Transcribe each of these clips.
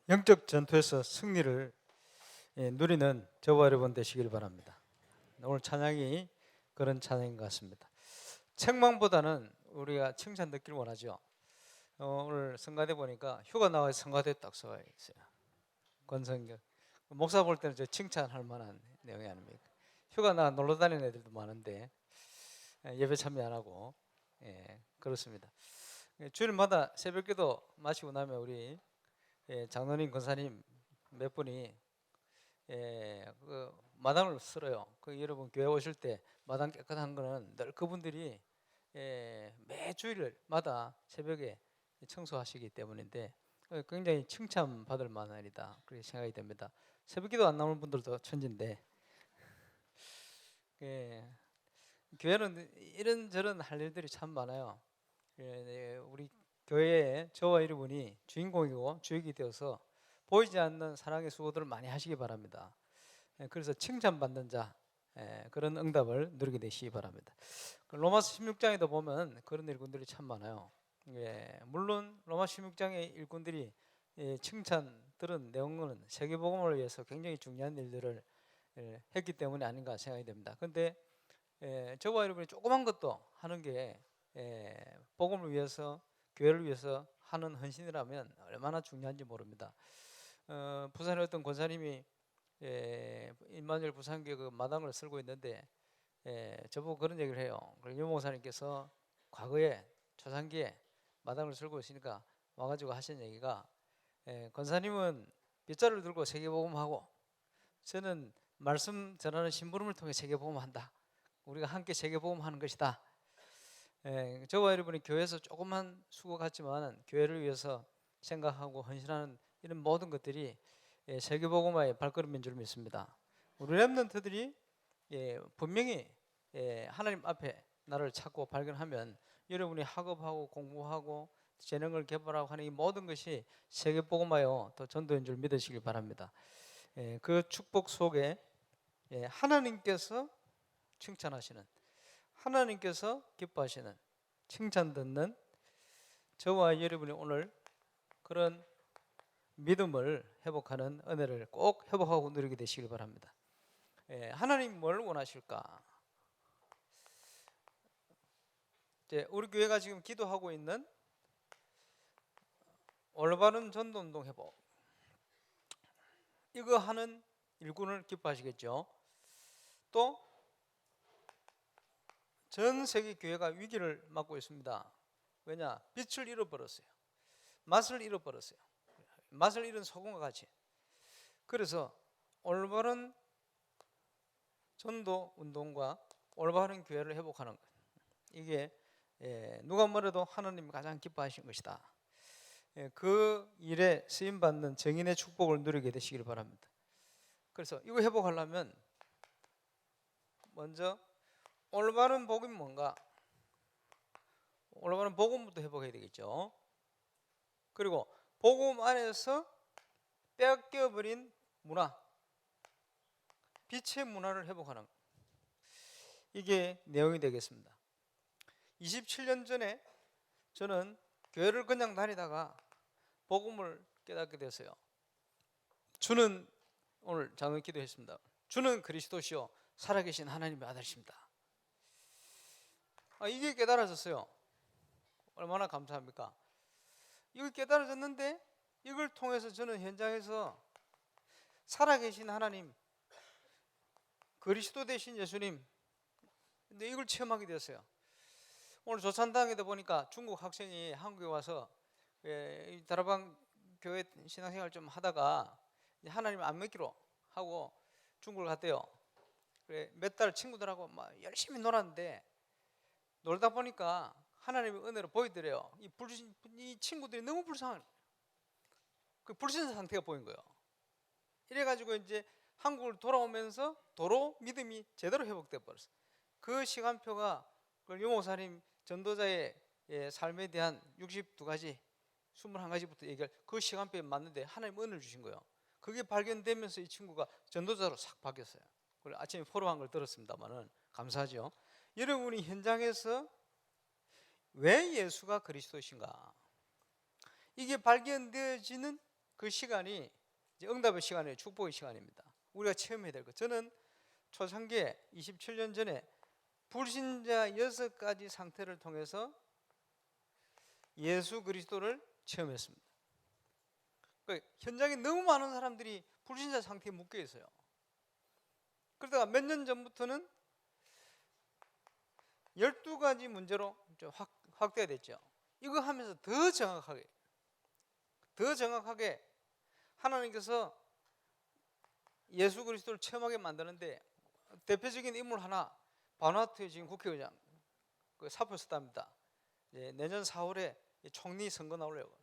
영적 전투에서 승리를 누리는 저와 여러분 되시길 바랍니다. 오늘 찬양이 그런 찬양인 것 같습니다. 책망보다는 우리가 칭찬 듣기를 원하죠. 오늘 성가대 보니까 휴가 나와서 성가대 딱 써가 있어요. 권성경 목사 볼 때는 저 칭찬할 만한 내용이 아닙니까? 휴가 나가 놀러 다니는 애들도 많은데 예배 참여 안 하고 그렇습니다. 주일마다 새벽기도 마치고 나면 우리 장로님, 권사님 몇 분이 그 마당을 쓸어요. 그 여러분 교회 오실 때 마당 깨끗한 거는 늘 그분들이 매 주일마다 새벽에 청소하시기 때문인데 굉장히 칭찬받을 만한 일이다 그렇게 생각이 됩니다. 새벽기도 안 나오는 분들도 천진데 교회는 이런저런 할 일들이 참 많아요. 우리 교회에 저와 여러분이 주인공이고 주역이 되어서 보이지 않는 사랑의 수고들을 많이 하시기 바랍니다. 그래서 칭찬받는 자 그런 응답을 누리게 되시기 바랍니다. 로마서 16장에도 보면 그런 일꾼들이 참 많아요. 물론 로마서 16장의 일꾼들이 칭찬 들은 내용은 세계복음을 위해서 굉장히 중요한 일들을 했기 때문에 아닌가 생각이 됩니다. 그런데 저와 여러분이 조그만 것도 하는 게 복음을 위해서 교회를 위해서 하는 헌신이라면 얼마나 중요한지 모릅니다. 부산의 어떤 권사님이 임마누엘 부산교회 그 마당을 쓸고 있는데 저보고 그런 얘기를 해요. 유 목사님께서 과거에 초창기에 마당을 쓸고 있으니까 와가지고 하신 얘기가 권사님은 빗자루를 들고 세계복음하고 저는 말씀 전하는 심부름을 통해 세계복음한다. 우리가 함께 세계복음하는 것이다. 저와 여러분이 교회에서 조그만 수고 같지만 교회를 위해서 생각하고 헌신하는 이런 모든 것들이 세계복음화의 발걸음인 줄 믿습니다. 우리 렘넌트들이 분명히 하나님 앞에 나를 찾고 발견하면 여러분이 학업하고 공부하고 재능을 개발하고 하는 이 모든 것이 세계복음화요 더 전도인 줄 믿으시길 바랍니다. 그 축복 속에 하나님께서 칭찬하시는, 하나님께서 기뻐하시는, 칭찬 듣는 저와 여러분이 오늘 그런 믿음을 회복하는 은혜를 꼭 회복하고 누리게 되시길 바랍니다. 하나님 뭘 원하실까? 우리 교회가 지금 기도하고 있는 올바른 전도운동 회복, 이거 하는 일꾼을 기뻐하시겠죠. 또 전 세계 교회가 위기를 맞고 있습니다. 왜냐? 빛을 잃어버렸어요. 맛을 잃어버렸어요. 맛을 잃은 소금과 같이. 그래서 올바른 전도 운동과 올바른 교회를 회복하는 것, 이게 누가 뭐래도 하나님이 가장 기뻐하신 것이다. 그 일에 쓰임받는 정인의 축복을 누리게 되시길 바랍니다. 그래서 이거 회복하려면 먼저 올바른 복음이 뭔가? 올바른 복음부터 회복해야 되겠죠. 그리고 복음 안에서 빼앗겨버린 문화, 빛의 문화를 회복하는 것, 이게 내용이 되겠습니다. 27년 전에 저는 교회를 그냥 다니다가 복음을 깨닫게 됐어요. 주는, 오늘 장은 기도했습니다. 주는 그리스도시요 살아계신 하나님의 아들이십니다. 이게 깨달아졌어요. 얼마나 감사합니까? 이걸 깨달아졌는데 이걸 통해서 저는 현장에서 살아계신 하나님, 그리스도 되신 예수님, 근데 이걸 체험하게 되었어요. 오늘 조찬당에도 보니까 중국 학생이 한국에 와서 다라방 교회 신앙생활 좀 하다가 하나님 안 믿기로 하고 중국을 갔대요. 몇 달 친구들하고 막 열심히 놀았는데 놀다 보니까 하나님의 은혜로 보이더래요. 이 친구들이 너무 불쌍한, 그 불신 상태가 보인 거예요. 이래가지고 이제 한국을 돌아오면서 도로 믿음이 제대로 회복돼 버렸어요. 그 시간표가 유 목사님 전도자의 삶에 대한 62가지 21가지부터 얘기할 그 시간표에 맞는데 하나님 은혜를 주신 거예요. 그게 발견되면서 이 친구가 전도자로 싹 바뀌었어요. 아침에 포럼한 걸 들었습니다만은 감사하죠. 여러분이 현장에서 왜 예수가 그리스도신가, 이게 발견되어지는 그 시간이 이제 응답의 시간이에요. 축복의 시간입니다. 우리가 체험해야 될 것. 저는 초창기에 27년 전에 불신자 6가지 상태를 통해서 예수 그리스도를 체험했습니다. 그러니까 현장에 너무 많은 사람들이 불신자 상태에 묶여 있어요. 그러다가 몇 년 전부터는 12가지 문제로 확대가 됐죠. 이거 하면서 더 정확하게 하나님께서 예수 그리스도를 체험하게 만드는데 대표적인 인물 하나, 바누아투의 지금 국회의장 그 사표 썼답니다. 내년 4월에 총리 선거 나오려고.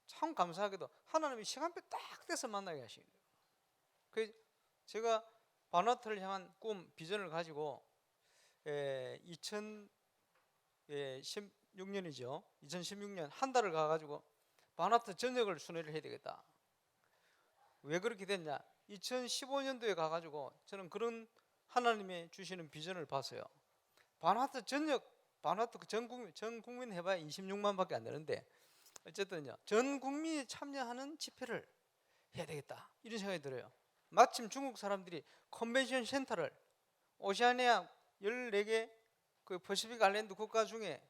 참 감사하게도 하나님이 시간표 딱 돼서 만나게 하시는 거예요. 그래서 제가 바누아투를 향한 꿈, 비전을 가지고 2016년이죠. 2016년 한 달을 가가지고 바누아투 전역을 순회를 해야 되겠다. 왜 그렇게 됐냐? 2015년도에 가가지고 저는 그런 하나님의 주시는 비전을 봤어요. 바누아투 전 국민 해봐야 26만밖에 안 되는데 어쨌든요, 전 국민이 참여하는 집회를 해야 되겠다 이런 생각이 들어요. 마침 중국 사람들이 컨벤션 센터를 오시아니아 14개 그 퍼시픽 아일랜드 국가 중에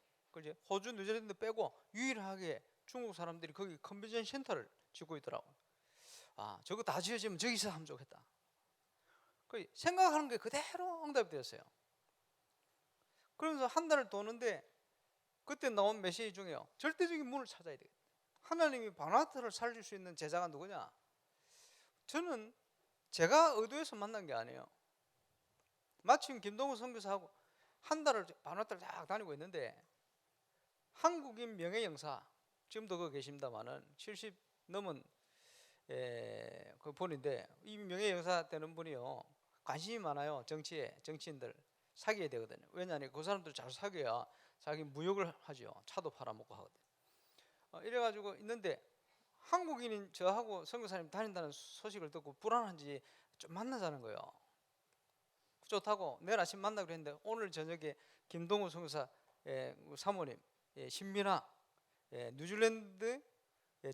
호주, 뉴질랜드 빼고 유일하게 중국 사람들이 거기 컨벤션 센터를 짓고 있더라고요. 아, 저거 다 지어지면 저기서 하면 좋겠다. 생각하는 게 그대로 응답이 되었어요. 그러면서 한 달을 도는데 그때 나온 메시지 중에요, 절대적인 문을 찾아야 되겠다. 하나님이 바누아투를 살릴 수 있는 제자가 누구냐? 저는 제가 의도해서 만난 게 아니에요. 마침 김동우 선교사하고 한 달을 바누아투를 딱 다니고 있는데 한국인 명예영사, 지금도 거기 계십니다만은 70 넘은 그 분인데, 이 명예영사 되는 분이요, 관심이 많아요. 정치인들 사귀어야 되거든요. 왜냐하면 그 사람들 잘 사귀어야 자기 무역을 하죠. 차도 팔아먹고 하거든요. 이래가지고 있는데 한국인인 저하고 선교사님 다닌다는 소식을 듣고 불안한지 좀 만나자는 거예요. 좋다고 내일 아침 만나기로 했는데 오늘 저녁에 김동우 선교사 사모님 신민아 뉴질랜드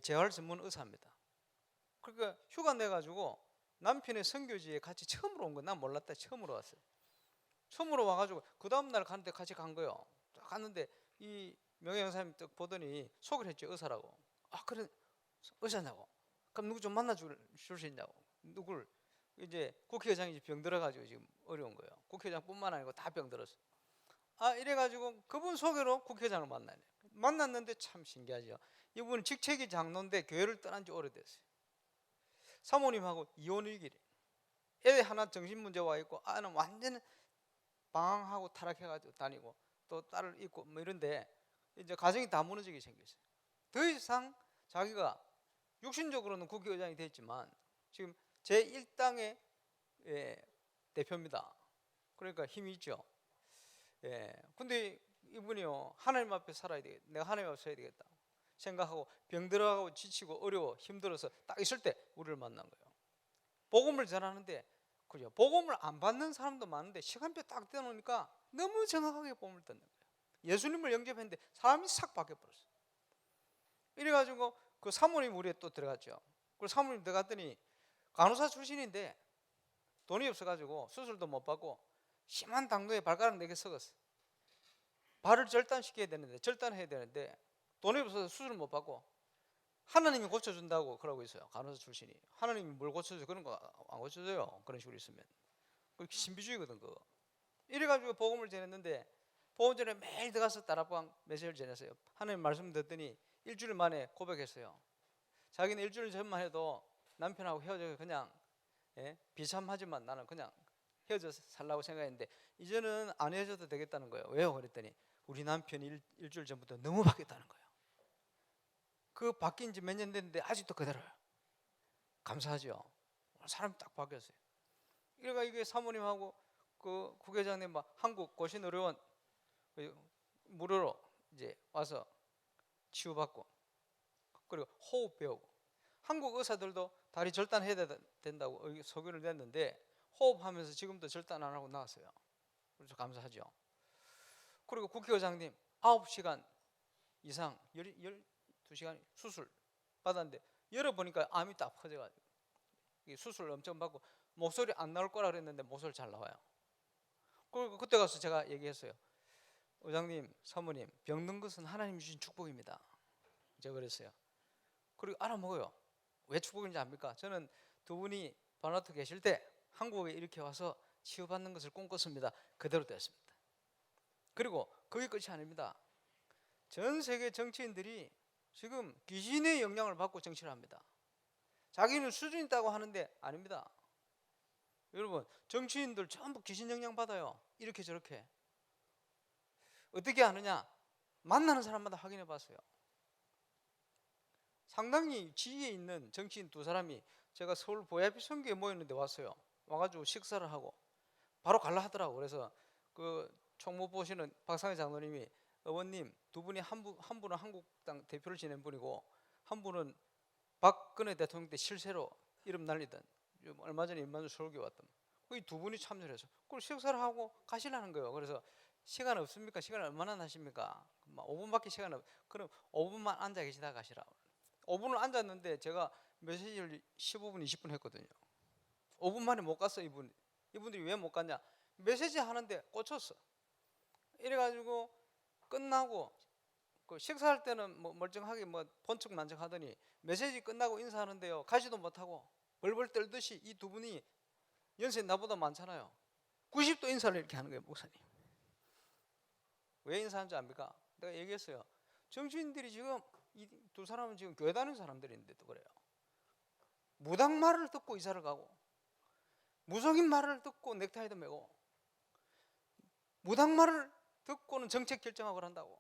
재활 전문 의사입니다. 그러니까 휴가 내가지고 남편의 선교지에 같이 처음으로 온 거예요. 난 몰랐다. 처음으로 왔어요. 처음으로 와가지고 그 다음날 가는데 같이 간 거예요. 갔는데 이 명예영사님 딱 보더니 소개를 했죠. 의사라고. 아, 그래 의사냐고. 그럼 누구 좀 만나줄 수 있냐고. 누굴? 이제 국회의장이 병 들어가지고 지금 어려운 거예요. 국회의장뿐만 아니고 다 병 들었어. 아, 이래가지고 그분 소개로 국회의장을 만났는데 참 신기하죠. 이분은 직책이 장로인데 교회를 떠난 지 오래됐어요. 사모님하고 이혼 위기래. 애 하나 정신 문제 와 있고 아는 완전 방황하고 타락해가지고 다니고 또 딸을 있고 뭐 이런데 이제 가정이 다 무너지게 생겼어요. 더 이상 자기가 육신적으로는 국회의장이 됐지만 지금 제1당의 대표입니다. 그러니까 힘이 있죠. 근데 이분이요, 하나님 앞에 살아야 되겠다. 내가 하나님 앞에 서야 되겠다 생각하고 병 들어가고 지치고 어려워 힘들어서 딱 있을 때 우리를 만난 거예요. 복음을 전하는데 그죠? 복음을 안 받는 사람도 많은데 시간표 딱 떼놓으니까 너무 정확하게 복음을 듣는 거예요. 예수님을 영접했는데 사람이 싹 바뀌어버렸어요. 이래가지고 그 사모님 우리에 또 들어갔죠. 그 사모님 들어갔더니 간호사 출신인데 돈이 없어가지고 수술도 못 받고 심한 당뇨에 발가락 4개 썩었어. 발을 절단시켜야 되는데 절단해야 되는데 돈이 없어서 수술을 못 받고 하나님이 고쳐준다고 그러고 있어요. 간호사 출신이. 하나님이 뭘 고쳐줘? 그런 거 안 고쳐줘요. 그런 식으로 있으면. 그렇게 신비주의거든 그거. 이래가지고 복음을 전했는데 복음 전에 매일 들어가서 따라방 메시지를 전했어요. 하나님 말씀 듣더니 일주일 만에 고백했어요. 자기는 일주일 전만 해도 남편하고 헤어져서 그냥 비참하지만 나는 그냥 헤어져서 살라고 생각했는데 이제는 안 헤어져도 되겠다는 거예요. 왜요? 그랬더니 우리 남편이 일주일 전부터 너무 바뀌었다는 거예요. 그 바뀐 지 몇 년 됐는데 아직도 그대로예요. 감사하죠. 사람이 딱 바뀌었어요. 그러니까 이게 사모님하고 그 국회의장님 막 한국 고신의료원 무료로 이제 와서 치유받고 그리고 호흡 배우고 한국 의사들도 다리 절단해야 된다고 소견을 냈는데 호흡하면서 지금도 절단 안 하고 나왔어요. 그래서 감사하죠. 그리고 국회의장님 9시간 이상 12시간 수술 받았는데 열어보니까 암이 딱 퍼져가지고 수술 엄청 받고 목소리 안 나올 거라 그랬는데 목소리 잘 나와요. 그리고 그때 가서 제가 얘기했어요. 의장님, 사모님, 병든 것은 하나님 주신 축복입니다. 제가 그랬어요. 그리고 알아먹어요. 왜 축복인지 압니까? 저는 두 분이 바누아투 계실 때 한국에 이렇게 와서 치유받는 것을 꿈꿨습니다. 그대로 됐습니다. 그리고 그게 끝이 아닙니다. 전 세계 정치인들이 지금 귀신의 영향을 받고 정치를 합니다. 자기는 수준 있다고 하는데 아닙니다. 여러분, 정치인들 전부 귀신 영향 받아요. 이렇게 저렇게. 어떻게 하느냐? 만나는 사람마다 확인해 봤어요. 상당히 지위에 있는 정치인 두 사람이 제가 서울 VIP 선교에 모였는데 왔어요. 와가지고 식사를 하고 바로 갈라 하더라고. 그래서 그 총무 보시는 박상희 장로님이, 어머님 두 분이 한 분은 한국당 대표를 지낸 분이고 한 분은 박근혜 대통령 때 실세로 이름 날리던, 얼마 전에 임만수 설교 왔던, 이 두 분이 참여해서 그걸 식사를 하고 가시라는 거예요. 그래서 시간 없습니까? 시간 얼마나 나십니까? 5분밖에 시간 없. 그럼 5분만 앉아 계시다 가시라. 5분을 앉았는데 제가 메시지를 15분, 20분 했거든요. 5분 만에 못 갔어. 이분들이 왜 못 갔냐? 메시지 하는데 꽂혔어. 이래가지고 끝나고 그 식사할 때는 뭐 멀쩡하게 뭐 본척 만척 하더니 메시지 끝나고 인사하는데요, 가지도 못하고 벌벌 떨듯이 이 두 분이, 연세 나보다 많잖아요, 90도 인사를 이렇게 하는 거예요. 목사님 왜 인사하는 줄 압니까? 내가 얘기했어요. 정치인들이 지금 이 두 사람은 지금 교회 다니는 사람들인데도 그래요. 무당 말을 듣고 이사를 가고, 무속인 말을 듣고 넥타이도 매고, 무당 말을 듣고는 정책 결정하고 한다고.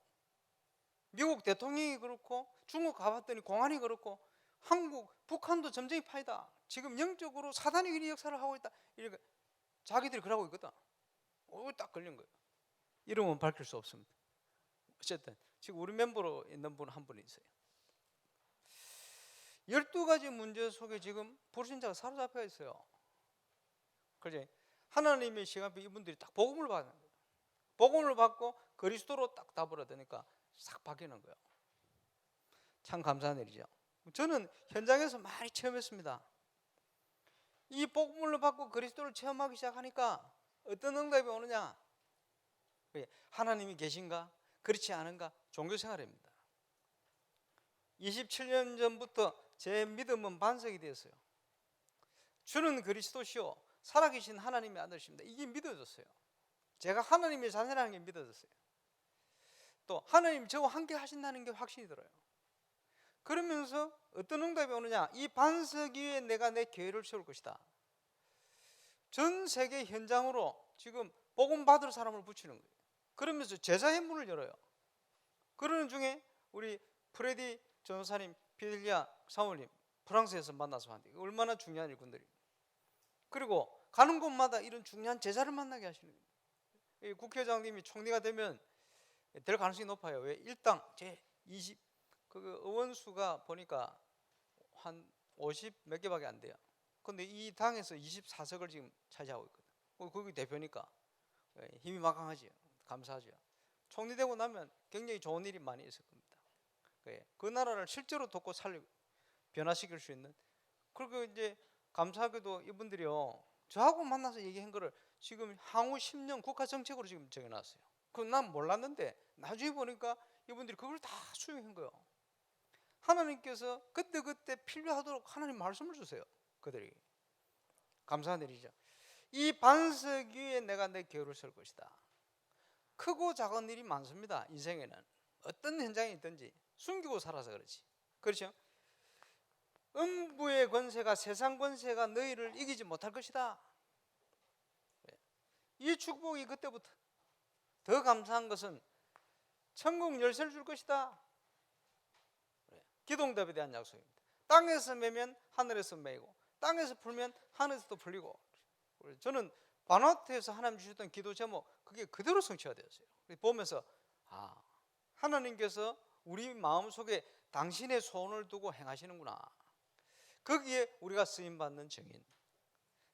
미국 대통령이 그렇고, 중국 가봤더니 공안이 그렇고, 한국, 북한도 점쟁이 파이다. 지금 영적으로 사단이 이 역사를 하고 있다. 이렇게 자기들이 그러고 있거든. 딱 걸린 거예요. 이름은 밝힐 수 없습니다. 어쨌든 지금 우리 멤버로 있는 분 한 분 있어요. 12가지 문제 속에 지금 불신자가 사로잡혀 있어요. 그렇지? 하나님의 시간표 이분들이 딱 복음을 받는 거예요. 복음을 받고 그리스도로 딱 답을 얻으니까 싹 바뀌는 거예요. 참 감사한 일이죠. 저는 현장에서 많이 체험했습니다. 이 복음을 받고 그리스도를 체험하기 시작하니까 어떤 응답이 오느냐? 하나님이 계신가? 그렇지 않은가? 종교생활입니다. 27년 전부터 제 믿음은 반석이 되었어요. 주는 그리스도시요 살아계신 하나님의 아들이십니다. 이게 믿어졌어요. 제가 하나님의 자녀라는 게 믿어졌어요. 또 하나님 저와 함께 하신다는 게 확신이 들어요. 그러면서 어떤 응답이 오느냐? 이 반석 위에 내가 내 교회를 세울 것이다. 전 세계 현장으로 지금 복음 받을 사람을 붙이는 거예요. 그러면서 제자의 문을 열어요. 그러는 중에 우리 프레디 전도사님, 피델리아 사모님 프랑스에서 만나서 하는데 얼마나 중요한 일꾼들이. 그리고 가는 곳마다 이런 중요한 제자를 만나게 하시는 거예요. 국회의장님이 총리가 되면 될 가능성이 높아요. 왜? 일당 제20 그 의원수가 보니까 한 50 몇 개밖에 안 돼요. 근데 이 당에서 24석을 지금 차지하고 있거든. 거기 대표니까 힘이 막강하죠. 감사하죠. 총리 되고 나면 굉장히 좋은 일이 많이 있을 겁니다. 그 나라를 실제로 돕고 살리고 변화시킬 수 있는. 그리고 이제 감사하게도 이분들이요, 저하고 만나서 얘기한 거를 지금 향후 10년 국가 정책으로 지금 정해놨어요. 그건 난 몰랐는데 나중에 보니까 이분들이 그걸 다 수용한 거예요. 하나님께서 그때그때 필요하도록 하나님 말씀을 주세요. 그들이. 감사한 일이죠. 이 반석 위에 내가 내 교회를 세울 것이다. 크고 작은 일이 많습니다. 인생에는 어떤 현장에 있든지 숨기고 살아서 그렇지. 그렇죠? 음부의 권세가, 세상 권세가 너희를 이기지 못할 것이다. 이 축복이 그때부터. 더 감사한 것은 천국 열쇠를 줄 것이다. 기도응답에 대한 약속입니다. 땅에서 매면 하늘에서 매이고, 땅에서 풀면 하늘에서도 풀리고. 저는 바누아투에서 하나님 주셨던 기도 제목, 그게 그대로 성취가 되었어요. 보면서 하나님께서 우리 마음속에 당신의 소원을 두고 행하시는구나. 거기에 우리가 쓰임받는 증인,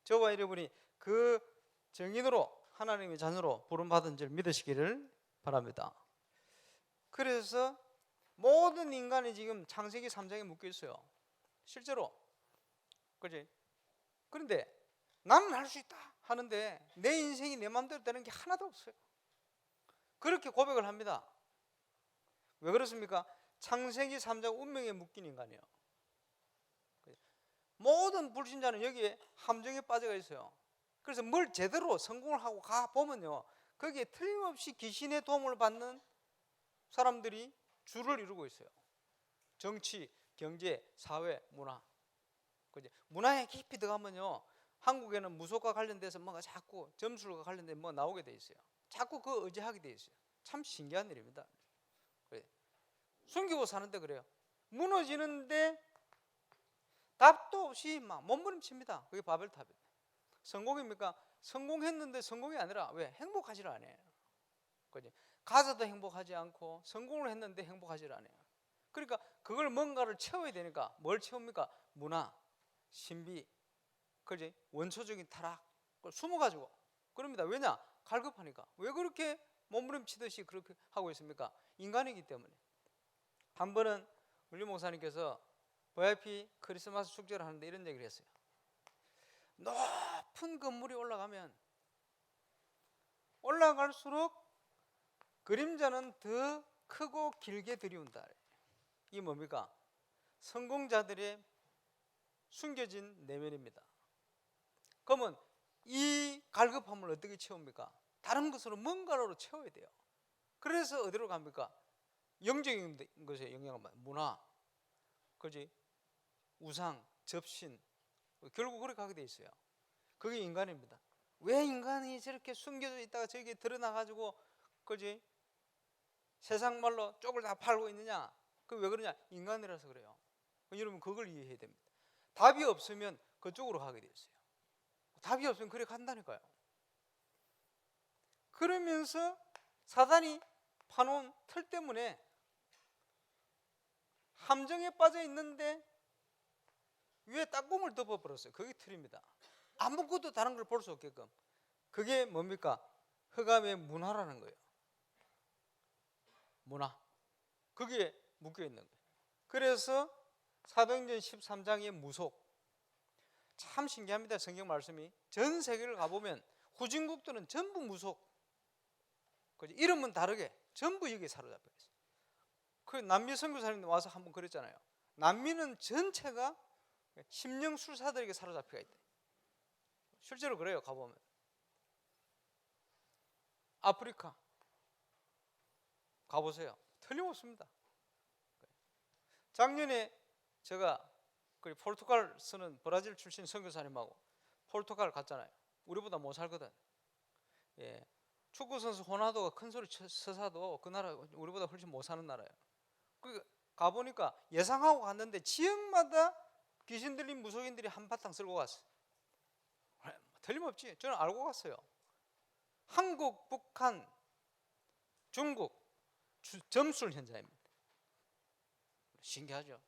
저와 여러분이 그 증인으로 하나님의 자녀로 부름받은 줄 믿으시기를 바랍니다. 그래서 모든 인간이 지금 창세기 3장에 묶여 있어요. 실제로. 그지? 그런데 나는 할 수 있다 하는데 내 인생이 내 마음대로 되는 게 하나도 없어요. 그렇게 고백을 합니다. 왜 그렇습니까? 창세기 3장 운명에 묶인 인간이에요. 모든 불신자는 여기에 함정에 빠져 있어요. 그래서 뭘 제대로 성공을 하고 가보면요, 거기에 틀림없이 귀신의 도움을 받는 사람들이 줄을 이루고 있어요. 정치, 경제, 사회, 문화. 문화에 깊이 들어가면요, 한국에는 무속과 관련돼서 뭔가 자꾸 점술과 관련된 뭐 나오게 돼 있어요. 자꾸 그 의지하게 돼 있어요. 참 신기한 일입니다. 숨기고 사는데 그래요. 무너지는데 답도 없이 막 몸부림칩니다. 그게 바벨탑이에요. 성공입니까? 성공했는데 성공이 아니라 왜? 행복하지를 않아요. 가서도 행복하지 않고 성공을 했는데 행복하지를 않아요. 그러니까 그걸 뭔가를 채워야 되니까 뭘 채웁니까? 문화, 신비, 그지? 원초적인 타락, 그걸 숨어가지고 그럽니다. 왜냐? 갈급하니까. 왜 그렇게 몸부림치듯이 그렇게 하고 있습니까? 인간이기 때문에. 한 번은 우리 목사님께서 VIP 크리스마스 축제를 하는데 이런 얘기를 했어요. 높은 건물이 올라가면 올라갈수록 그림자는 더 크고 길게 들이운다. 이게 뭡니까? 성공자들의 숨겨진 내면입니다. 그러면 이 갈급함을 어떻게 채웁니까? 다른 것으로 뭔가로 채워야 돼요. 그래서 어디로 갑니까? 영적인 것에 영향을 받는 문화, 그지? 우상, 접신, 결국 그렇게 하게 돼 있어요. 그게 인간입니다. 왜 인간이 저렇게 숨겨져 있다가 저기에 드러나가지고, 그지? 세상 말로 쪽을 다 팔고 있느냐? 그 왜 그러냐? 인간이라서 그래요. 여러분 그걸 이해해야 됩니다. 답이 없으면 그쪽으로 가게 돼 있어요. 답이 없으면 그래 간다니까요. 그러면서 사단이 파놓은 틀 때문에 함정에 빠져 있는데 위에 딱공을 덮어버렸어요. 그게 틀입니다. 아무것도 다른 걸 볼 수 없게끔. 그게 뭡니까? 흑암의 문화라는 거예요. 문화. 그게 묶여 있는 거예요. 그래서 사도행전 13장의 무속, 참 신기합니다. 성경 말씀이 전 세계를 가보면 후진국들은 전부 무속, 이름은 다르게 전부 여기에 사로잡혀 있어요. 그 남미 선교사님 와서 한번 그랬잖아요. 남미는 전체가 심령술사들에게 사로잡혀 있다. 실제로 그래요. 가보면 아프리카 가보세요. 틀림없습니다. 작년에 제가 포르투갈 쓰는 브라질 출신 선교사님하고 포르투갈 갔잖아요. 우리보다 못 살거든. 예. 축구 선수 호나우두가 큰 소리 쳐서도 그 나라 우리보다 훨씬 못 사는 나라예요. 가보니까 예상하고 갔는데 지역마다 귀신 들린 무속인들이 한바탕 쓸고 갔어요. 틀림없지. 저는 알고 갔어요. 한국, 북한, 중국 점술 현장입니다. 신기하죠.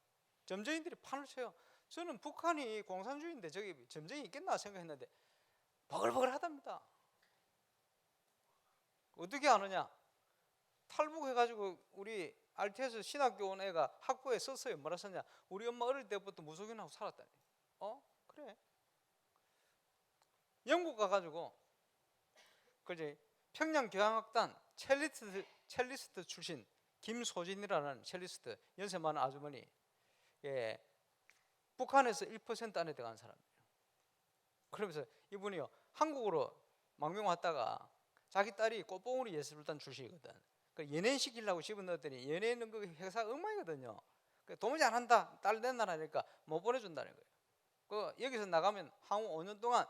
점쟁이들이 판을 쳐요. 저는 북한이 공산주의인데 저기 점쟁이 있겠나 생각했는데 버글버글하답니다. 어떻게 아느냐? 탈북해가지고 우리 RT에서 신학교 온 애가 학부에 썼어요. 뭐라 썼냐? 우리 엄마 어릴 때부터 무속인하고 살았다니. 그래. 영국 가가지고 그지? 평양교향악단 첼리스트 출신 김소진이라는 첼리스트 연세 많은 아주머니, 예, 북한에서 1% 안에 들어간 사람이에요. 그러면서 이분이요 한국으로 망명 왔다가 자기 딸이 꽃봉오리 예술단 출신이거든. 연예인 시키려고 집어넣었더니 연예인은 그 회사 엉망이거든요. 도무지 안 한다. 딸 내 나라니까 못 보내준다는 거예요. 여기서 나가면 향후 5년 동안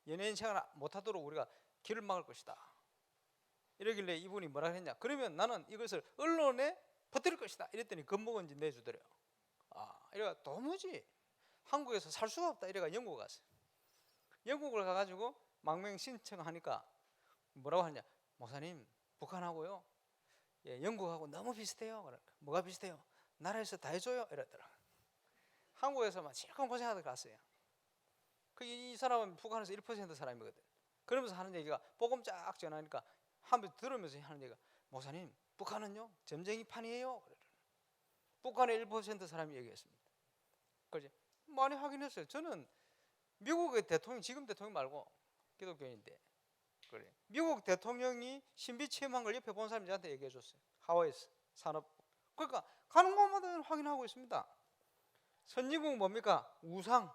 연예인 생활 못하도록 우리가 길을 막을 것이다. 이러길래 이분이 뭐라 했냐? 그러면 나는 이것을 언론에 퍼뜨릴 것이다. 이랬더니 겁먹은지 내주더래요. 이래가 도무지 한국에서 살 수가 없다. 이래가 영국 갔어요. 영국을 가가지고 망명 신청하니까 뭐라고 하냐? 목사님, 북한하고요, 영국하고 너무 비슷해요. 그러니까 뭐가 비슷해요? 나라에서 다 해줘요. 이랬더라. 한국에서만 실컷 고생하다 갔어요. 이 사람은 북한에서 1% 사람이거든. 그러면서 하는 얘기가 복음 쫙 전하니까 한번 들으면서 하는 얘기가 목사님, 북한은요 점쟁이 판이에요. 북한의 1% 사람이 얘기했습니다. 그렇지? 많이 확인했어요. 저는 미국의 대통령, 지금 대통령 말고 기독교인인데, 그래, 미국 대통령이 신비 체험한 걸 옆에 본 사람이 저한테 얘기해 줬어요. 하와이에서 산업. 그러니까 가는 곳마다 확인하고 있습니다. 선진국 뭡니까? 우상.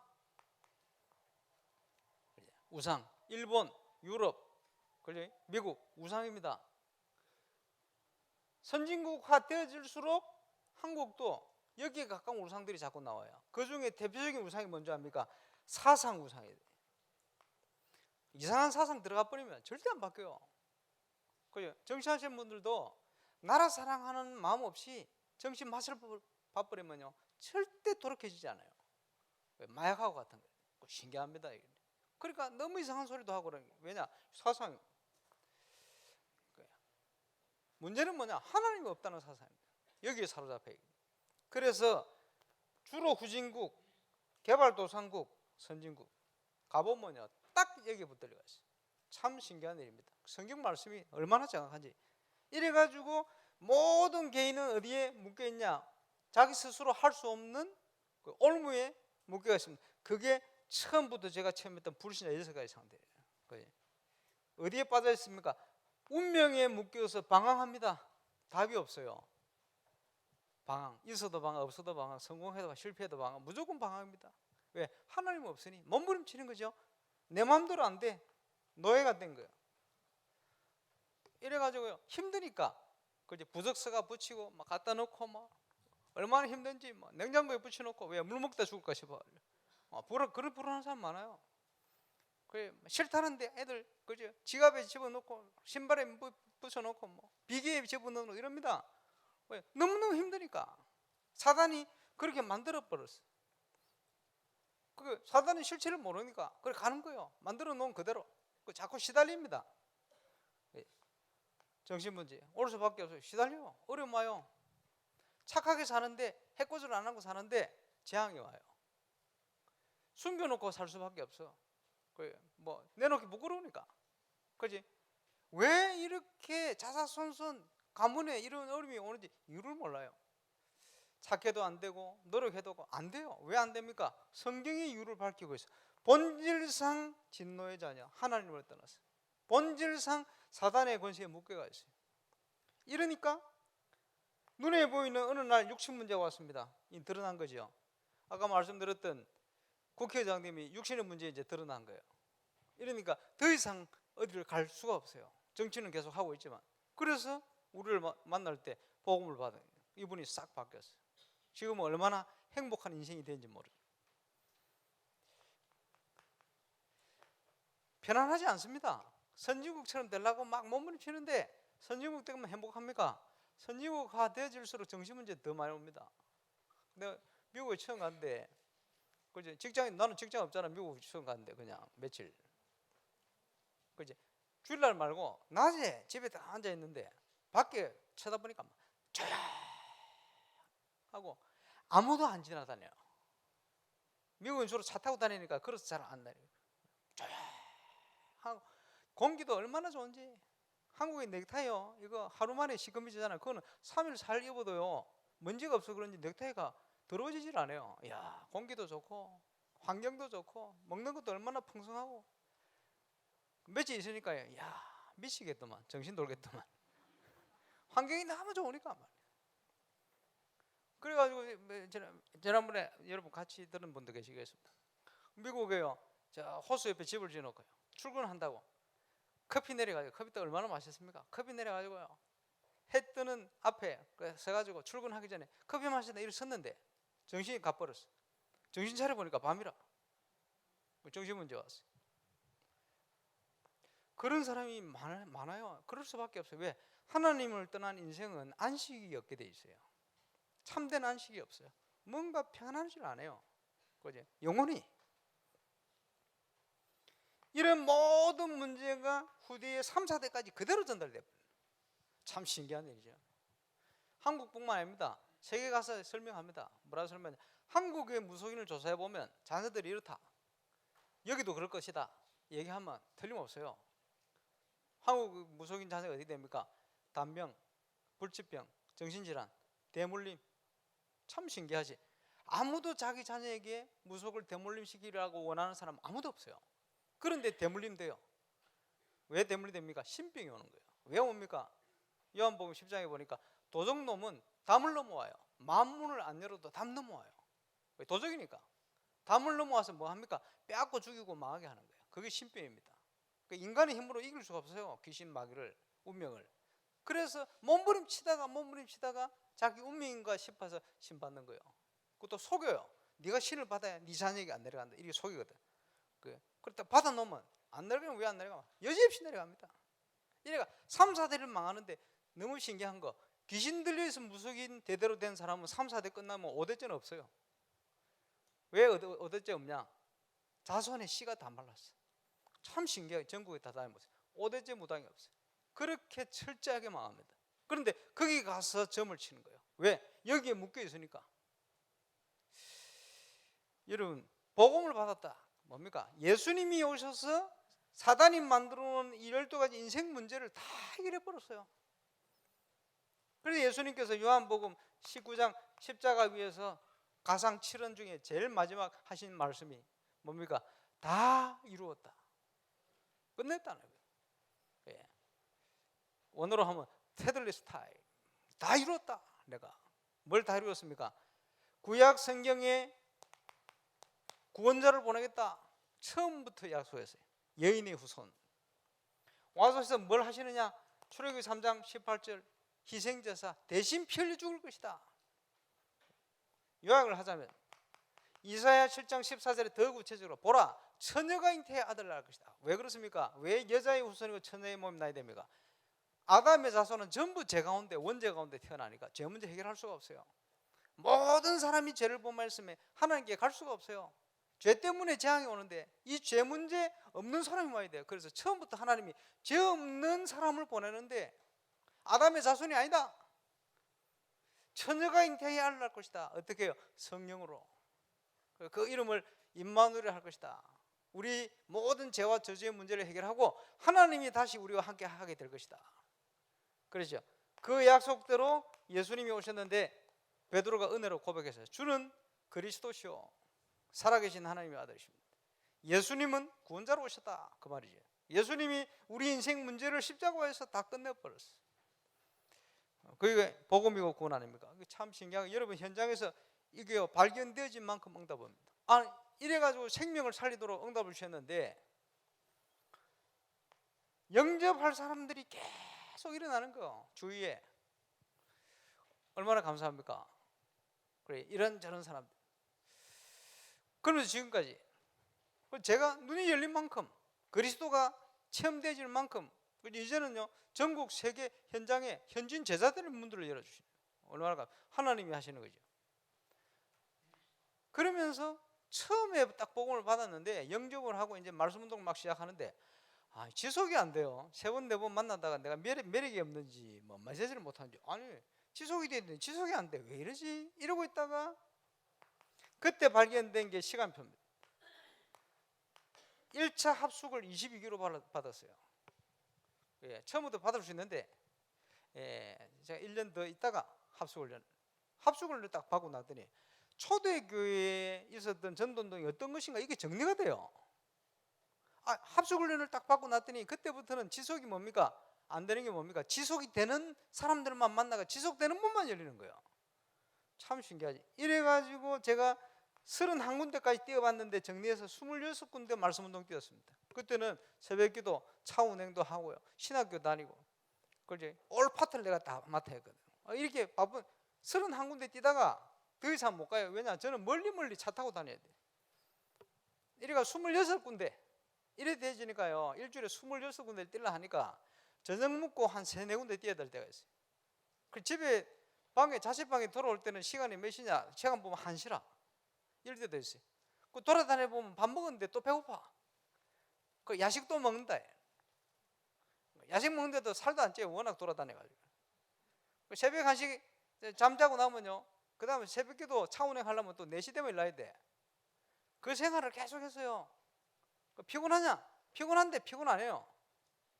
우상. 일본, 유럽, 그래, 미국 우상입니다. 선진국화 되어질수록 한국도 여기에 가까운 우상들이 자꾸 나와요. 그 중에 대표적인 우상이 뭔지 압니까? 사상 우상이에요. 이상한 사상 들어가 버리면 절대 안 바뀌어요. 그죠? 정치하시는 분들도 나라 사랑하는 마음 없이 정치 맛을 봐버리면요 절대 돌이켜지지 않아요. 마약하고 같은 거예요. 신기합니다. 그러니까 너무 이상한 소리도 하고 그러는 거예요. 왜냐? 사상. 문제는 뭐냐? 하나님이 없다는 사상입니다. 여기에 사로잡혀 있어요. 그래서 주로 후진국, 개발도상국, 선진국 가보면요 딱 여기에 붙들려 있어요. 참 신기한 일입니다. 성경 말씀이 얼마나 정확한지. 이래가지고 모든 개인은 어디에 묶여있냐? 자기 스스로 할 수 없는 그 올무에 묶여 있습니다. 그게 처음부터 제가 체험했던 불신자 6가지 상태예요. 어디에 빠져 있습니까? 운명에 묶여서 방황합니다. 답이 없어요. 방황, 있어도 방황, 없어도 방황, 성공해도 실패해도 방황, 무조건 방황입니다. 왜? 하나님 없으니 몸부림치는 거죠. 내 마음대로 안 돼. 노예가 된 거예요. 이래가지고요 힘드니까 그지 부적서가 붙이고 막 갖다 놓고 막 얼마나 힘든지 막 냉장고에 붙여놓고 왜 물 먹다 죽을까 싶어. 그런 불안한 사람 많아요. 그 싫다는데 애들 그죠 지갑에 집어넣고 신발에 붙여놓고 뭐 비계에 집어넣고 이럽니다. 왜? 너무너무 힘드니까. 사단이 그렇게 만들어 버렸어. 그 사단의 실체를 모르니까 그래 가는 거예요. 만들어 놓은 그대로 자꾸 시달립니다. 정신문제 올 수밖에 없어요. 시달려요. 어려움 와요. 착하게 사는데 해코지를 안 하고 사는데 재앙이 와요. 숨겨놓고 살 수밖에 없어. 뭐 내놓기 부끄러우니까. 그지? 왜 이렇게 자사손손 가문에 이런 어려움이 오는지 이유를 몰라요. 착해도 안 되고 노력해도 안 돼요. 왜 안 됩니까? 성경이 이유를 밝히고 있어요. 본질상 진노의 자녀, 하나님을 떠났어요. 본질상 사단의 권세에 묶여가 있어요. 이러니까 눈에 보이는 어느 날 육신 문제가 왔습니다. 이 드러난 거죠. 아까 말씀드렸던 국회의장님이 육신의 문제에 이제 드러난 거예요. 이러니까 더 이상 어디를 갈 수가 없어요. 정치는 계속 하고 있지만. 그래서 우리를 만날 때 복음을 받은 거예요. 이분이 싹 바뀌었어요. 지금은 얼마나 행복한 인생이 되는지 모르죠. 편안하지 않습니다. 선진국처럼 되려고 막 몸부림치는데 선진국 되면 행복합니까? 선진국화 되어질수록 정신문제 더 많이 옵니다. 내가 미국에 처음 갔는데 그지 나는 직장 없잖아. 미국 처음 갔는데 그냥 며칠 그지 주일날 말고 낮에 집에 딱 앉아 있는데 밖에 쳐다보니까 조용하고 아무도 안 지나다녀요. 미국은 주로 차 타고 다니니까 걸어서 잘 안 다녀요. 조용하고 공기도 얼마나 좋은지. 한국의 넥타이요 이거 하루 만에 시커매지잖아요. 그거는 3일 4일 입어도요 먼지가 없어 그런지 넥타이가 더러워지질 않아요. 이야, 공기도 좋고 환경도 좋고 먹는 것도 얼마나 풍성하고 며칠 있으니까요 이야 미치겠더만, 정신 돌겠더만. 환경이 너무 좋으니까 말이에요. 그래가지고 지난번에 여러분 같이 들은 분도 계시겠습니다. 미국에요 저 호수 옆에 집을 지어놓고요 출근한다고 커피 내려가지고, 커피도 얼마나 맛있습니까? 커피 내려가지고요 해 뜨는 앞에 서가지고 출근하기 전에 커피 마시다 일어섰는데 정신이 가버렸어. 정신 차려보니까 밤이라. 정신문제 왔어요. 그런 사람이 많아요. 그럴 수밖에 없어요. 왜? 하나님을 떠난 인생은 안식이 없게 돼 있어요. 참된 안식이 없어요. 뭔가 평안하지 않아요. 그죠? 영혼이. 이런 모든 문제가 후대의 3, 4대까지 그대로 전달돼요. 참 신기한 일이죠. 한국뿐만 아닙니다. 세계 가서 설명합니다. 뭐라고 설명하냐? 한국의 무속인을 조사해보면 자녀들이 이렇다. 여기도 그럴 것이다. 얘기하면 틀림없어요. 한국 무속인 자녀가 어디 됩니까? 단병, 불치병, 정신질환, 대물림. 참 신기하지. 아무도 자기 자녀에게 무속을 대물림시키라고 원하는 사람 아무도 없어요. 그런데 대물림돼요. 왜 대물림됩니까? 신병이 오는 거예요. 왜 옵니까? 요한복음 10장에 보니까 도적놈은 담을 넘어와요. 만문을 안 열어도 담 넘어와요. 왜? 도적이니까. 담을 넘어와서 뭐 합니까? 빼앗고 죽이고 망하게 하는 거예요. 그게 신병입니다. 인간의 힘으로 이길 수가 없어요. 귀신 마귀를, 운명을. 그래서 몸부림치다가 자기 운명인가 싶어서 신 받는 거예요. 그것도 속여요. 네가 신을 받아야 네 자녀에게 안 내려간다. 이렇게 속이거든. 그렇다 받아놓으면 안 내려가면 왜 안 내려가? 여지없이 내려갑니다. 이래가 3, 4대를 망하는데 너무 신기한 거, 귀신 들려서 무속인 대대로 된 사람은 3, 4대 끝나면 5대째는 없어요. 왜 5대째 없냐? 자손의 씨가 다 말랐어. 참 신기해요. 전국에 다 다녀보세요. 5대째 무당이 없어요. 그렇게 철저하게 망합니다. 그런데 거기 가서 점을 치는 거예요. 왜? 여기에 묶여 있으니까. 여러분, 복음을 받았다. 뭡니까? 예수님이 오셔서 사단이 만들어 놓은 12가지 인생 문제를 다 해결해 버렸어요. 그래서 예수님께서 요한복음 19장 십자가 위에서 가상 7언 중에 제일 마지막 하신 말씀이 뭡니까? 다 이루었다. 끝냈다는 거예요. 예. 원어로 하면 테들리스 타임. 다 이루었다. 내가 뭘 다 이루었습니까? 구약 성경에 구원자를 보내겠다. 처음부터 약속했어요. 여인의 후손. 와서 뭘 하시느냐? 출애굽기 3장 18절 희생제사 대신 피 흘려 죽을 것이다. 요약을 하자면 이사야 7장 14절에 더 구체적으로 보라 처녀가 잉태해 아들을 낳을 것이다. 왜 그렇습니까? 왜 여자의 후손이고 처녀의 몸이 나야 됩니까? 아담의 자손은 전부 죄 가운데 원죄 가운데 태어나니까 죄 문제 해결할 수가 없어요. 모든 사람이 죄를 범했으면 하나님께 갈 수가 없어요. 죄 때문에 재앙이 오는데 이 죄 문제 없는 사람이 와야 돼요. 그래서 처음부터 하나님이 죄 없는 사람을 보내는데 아담의 자손이 아니다. 처녀가 잉태해 아들을 낳을 것이다. 어떻게 해요? 성령으로. 그 이름을 임마누엘 할 것이다. 우리 모든 죄와 저주의 문제를 해결하고 하나님이 다시 우리와 함께 하게 될 것이다. 그렇죠? 그 약속대로 예수님이 오셨는데 베드로가 은혜로 고백했어요. 주는 그리스도시요 살아계신 하나님의 아들이십니다. 예수님은 구원자로 오셨다. 그 말이죠. 예수님이 우리 인생 문제를 십자가에서 다 끝내버렸어요. 그게 복음이고 구원 아닙니까? 참 신기하게 여러분 현장에서 이게 발견되어진 만큼 응답합니다. 이래가지고 생명을 살리도록 응답을 주셨는데 영접할 사람들이 계속 일어나는 거 주위에 얼마나 감사합니까? 그래 이런저런 사람들. 그러면서 지금까지 제가 눈이 열린 만큼 그리스도가 체험되어질 만큼 이제는요 전국 세계 현장에 현진 제자들의 문들을 열어주시는 얼마나 하나님이 하시는 거죠. 그러면서 처음에 딱 복음을 받았는데 영접을 하고 이제 말씀 운동을 막 시작하는데 지속이 안 돼요. 3번 4번 만나다가 내가 매력이 없는지 뭐 메시지를 못하는지 아니 지속이 되는데 지속이 안 돼. 왜 이러지? 이러고 있다가 그때 발견된 게 시간표입니다. 1차 합숙을 22기로 받았어요. 예, 처음부터 받을 수 있는데 제가 1년 더 있다가 합숙을 딱 받고 나더니 초대교회에 있었던 전도운동이 어떤 것인가 이게 정리가 돼요. 합숙훈련을 딱 받고 났더니 그때부터는 지속이 뭡니까? 안 되는 게 뭡니까? 지속이 되는 사람들만 만나가 지속되는 문만 열리는 거예요. 참 신기하지. 이래가지고 제가 31군데까지 뛰어봤는데 정리해서 26군데 말씀운동 뛰었습니다. 그때는 새벽기도 차운행도 하고요 신학교 다니고 그렇지 올 파트를 내가 다 맡아 했거든요. 이렇게 바쁜 31군데 뛰다가 더 이상 못 가요. 왜냐 저는 멀리 차 타고 다녀야 돼요. 이래가 26군데 이래 되지니까요 일주일에 26군데를 뛰려 하니까 저녁 먹고 한 3, 4군데 뛰어야 될 때가 있어요. 그 집에 자취방에 돌아올 때는 시간이 몇 시냐 시간 보면 1시라 이럴 때도 있어요. 그 돌아다녀 보면 밥 먹었는데 또 배고파. 그 야식도 먹는다. 야식 먹는데도 살도 안 쪄요. 워낙 돌아다녀가지고. 새벽 1시 잠자고 나면요 그 다음에 새벽기도 차 운행하려면 또 4시 되면 일어나야 돼. 그 생활을 계속 했어요. 피곤하냐? 피곤한데 피곤 안 해요.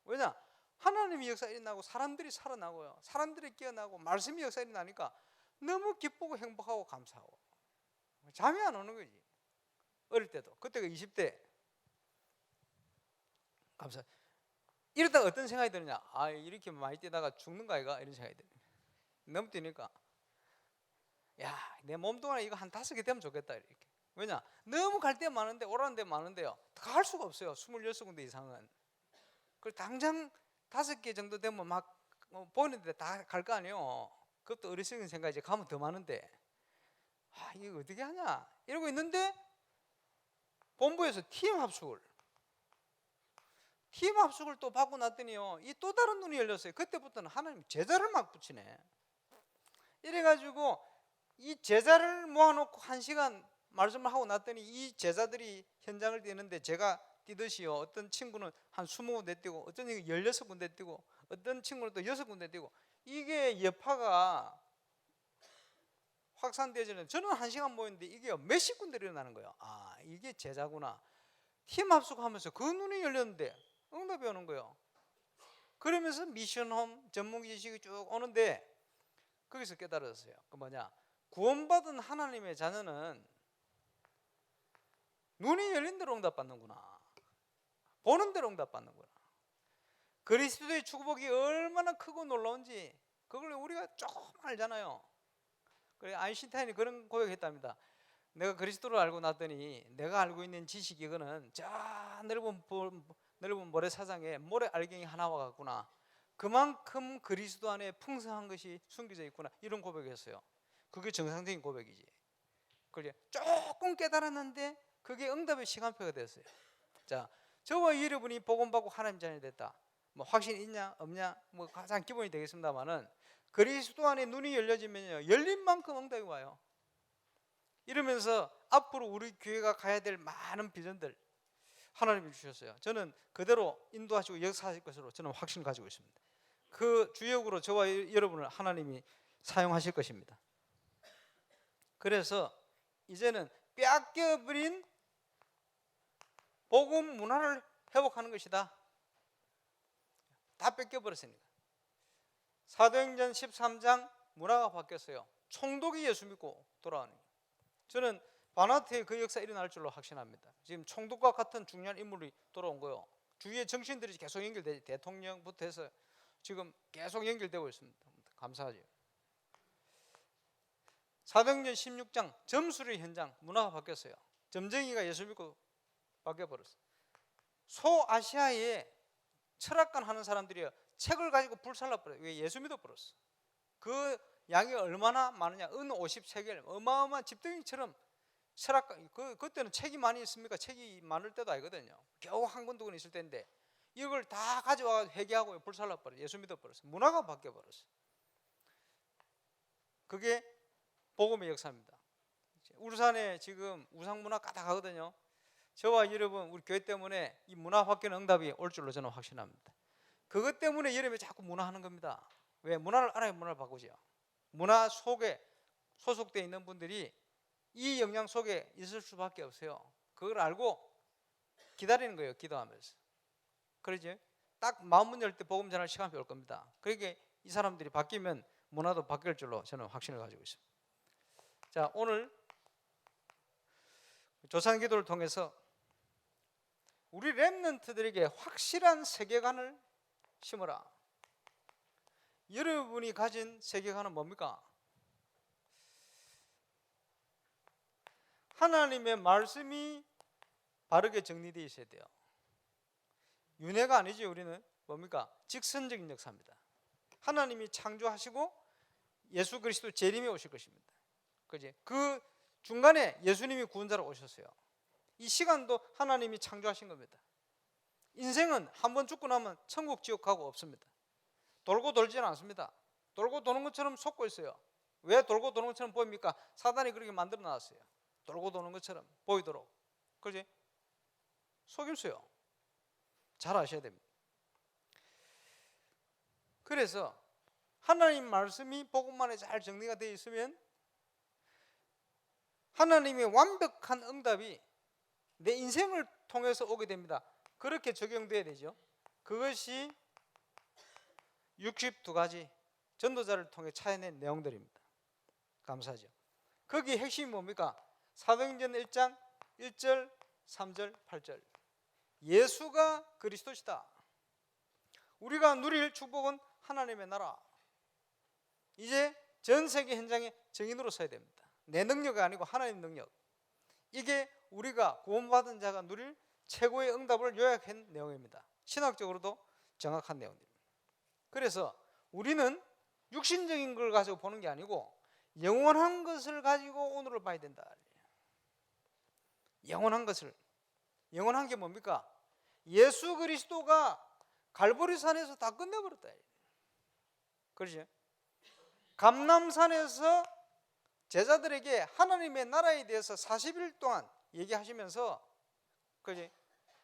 왜냐? 하나님의 역사 일어나고 사람들이 살아나고요 사람들이 깨어나고 말씀의 역사 일어나니까 너무 기쁘고 행복하고 감사하고 잠이 안 오는 거지. 어릴 때도. 그때가 20대. 감사. 이러다가 어떤 생각이 드느냐? 아, 이렇게 많이 뛰다가 죽는 거 아이가? 이런 생각이 드는 거야. 너무 뛰니까 야, 내 몸동안 이거 한 5개 되면 좋겠다 이렇게. 왜냐? 너무 갈 데 많은데 오라는 데 많은데요. 다 갈 수가 없어요. 26군데 이상은. 그 당장 5개 정도 되면 막 보이는데 다 갈 거 아니에요. 그것도 어리석은 생각이지. 가면 더 많은데 아, 이거 어떻게 하냐 이러고 있는데 본부에서 팀 합숙을 또 받고 났더니요, 이 또 다른 눈이 열렸어요. 그때부터는 하나님 제자를 막 붙이네. 이래가지고 이 제자를 모아놓고 1시간 말씀을 하고 났더니 이 제자들이 현장을 뛰는데 제가 뛰듯이요, 어떤 친구는 한 20군데 뛰고 어떤 친구는 16군데 뛰고 어떤 친구는 또 6군데 뛰고, 이게 여파가 확산되어지는, 저는 1시간 모였는데 이게 몇십 군데 일어나는 거예요. 아, 이게 제자구나. 팀 합숙하면서 그 눈이 열렸는데 응답이 오는 거예요. 그러면서 미션홈 전문 지식이 쭉 오는데 거기서 깨달았어요. 그 뭐냐, 구원받은 하나님의 자녀는 눈이 열린 대로 응답받는구나. 보는 대로 응답받는구나. 그리스도의 축복이 얼마나 크고 놀라운지 그걸 우리가 조금 알잖아요. 그래, 아인슈타인이 그런 고백했답니다. 내가 그리스도를 알고 났더니 내가 알고 있는 지식이 이거는 저 넓은 모래사장에 모래 알갱이 하나와 같구나. 그만큼 그리스도 안에 풍성한 것이 숨겨져 있구나. 이런 고백했어요. 그게 정상적인 고백이지. 그래, 조금 깨달았는데 그게 응답의 시간표가 됐어요. 자, 저와 여러분이 복음받고 하나님 자녀이 됐다. 뭐 확신 있냐 없냐 뭐 가장 기본이 되겠습니다만은 그리스도 안에 눈이 열려지면요, 열린 만큼 응답이 와요. 이러면서 앞으로 우리 교회가 가야 될 많은 비전들 하나님이 주셨어요. 저는 그대로 인도하시고 역사하실 것으로 저는 확신을 가지고 있습니다. 그 주역으로 저와 여러분을 하나님이 사용하실 것입니다. 그래서 이제는 빼앗겨버린 복음 문화를 회복하는 것이다. 다 뺏겨버렸으니까. 사도행전 13장 문화가 바뀌었어요. 총독이 예수 믿고 돌아오는 거예요. 저는 바나트의 그 역사 일어날 줄로 확신합니다. 지금 총독과 같은 중요한 인물이 돌아온 거예요. 주위에 정신들이 계속 연결되지. 대통령부터 해서 지금 계속 연결되고 있습니다. 감사하죠. 사도행전 16장 점수리 현장 문화가 바뀌었어요. 점쟁이가 예수 믿고 바뀌어버렸어요. 소아시아에 철학관 하는 사람들이 책을 가지고 불살라버려요. 왜? 예수 믿어버렸어. 그 양이 얼마나 많으냐, 은 50세겔, 어마어마한 집등이처럼 철학관, 그때는 책이 많이 있습니까? 책이 많을 때도 아니거든요. 겨우 한 권 두 권 있을 때인데 이걸 다 가져와 회개하고 불살라버려요. 예수 믿어버렸어. 문화가 바뀌어버렸어. 그게 복음의 역사입니다. 울산에 지금 우상문화 까닥하거든요. 저와 여러분 우리 교회 때문에 이 문화 바뀌는 응답이 올 줄로 저는 확신합니다. 그것 때문에 여러분이 자꾸 문화하는 겁니다. 왜? 문화를 알아야 문화를 바꾸죠. 문화 속에 소속되어 있는 분들이 이 영향 속에 있을 수밖에 없어요. 그걸 알고 기다리는 거예요. 기도하면서. 그러지? 딱 마음문 열 때 복음 전할 시간이 올 겁니다. 그러니까 이 사람들이 바뀌면 문화도 바뀔 줄로 저는 확신을 가지고 있습니다. 자, 오늘 조상 기도를 통해서 우리 렘넌트들에게 확실한 세계관을 심어라. 여러분이 가진 세계관은 뭡니까? 하나님의 말씀이 바르게 정리되어 있어야 돼요. 윤회가 아니죠. 우리는 뭡니까? 직선적인 역사입니다. 하나님이 창조하시고 예수 그리스도 재림에 오실 것입니다. 그지? 그 중간에 예수님이 구원자로 오셨어요. 이 시간도 하나님이 창조하신 겁니다. 인생은 한 번 죽고 나면 천국 지옥 가고 없습니다. 돌고 돌지는 않습니다. 돌고 도는 것처럼 속고 있어요. 왜 돌고 도는 것처럼 보입니까? 사단이 그렇게 만들어 놨어요. 돌고 도는 것처럼 보이도록. 그렇지? 속임수요. 잘 아셔야 됩니다. 그래서 하나님 말씀이 복음만에 잘 정리가 되어 있으면 하나님의 완벽한 응답이 내 인생을 통해서 오게 됩니다. 그렇게 적용돼야 되죠. 그것이 62가지 전도자를 통해 찾아낸 내용들입니다. 감사하죠. 거기 핵심이 뭡니까? 사도행전 1장 1절, 3절, 8절. 예수가 그리스도시다. 우리가 누릴 축복은 하나님의 나라. 이제 전 세계 현장의 증인으로 서야 됩니다. 내 능력이 아니고 하나님 능력. 이게 우리가 구원받은 자가 누릴 최고의 응답을 요약한 내용입니다. 신학적으로도 정확한 내용입니다. 그래서 우리는 육신적인 걸 가지고 보는 게 아니고 영원한 것을 가지고 오늘을 봐야 된다. 영원한 것을. 영원한 게 뭡니까? 예수 그리스도가 갈보리산에서 다 끝내버렸다. 그렇지? 감람산에서 제자들에게 하나님의 나라에 대해서 40일 동안 얘기하시면서 그지?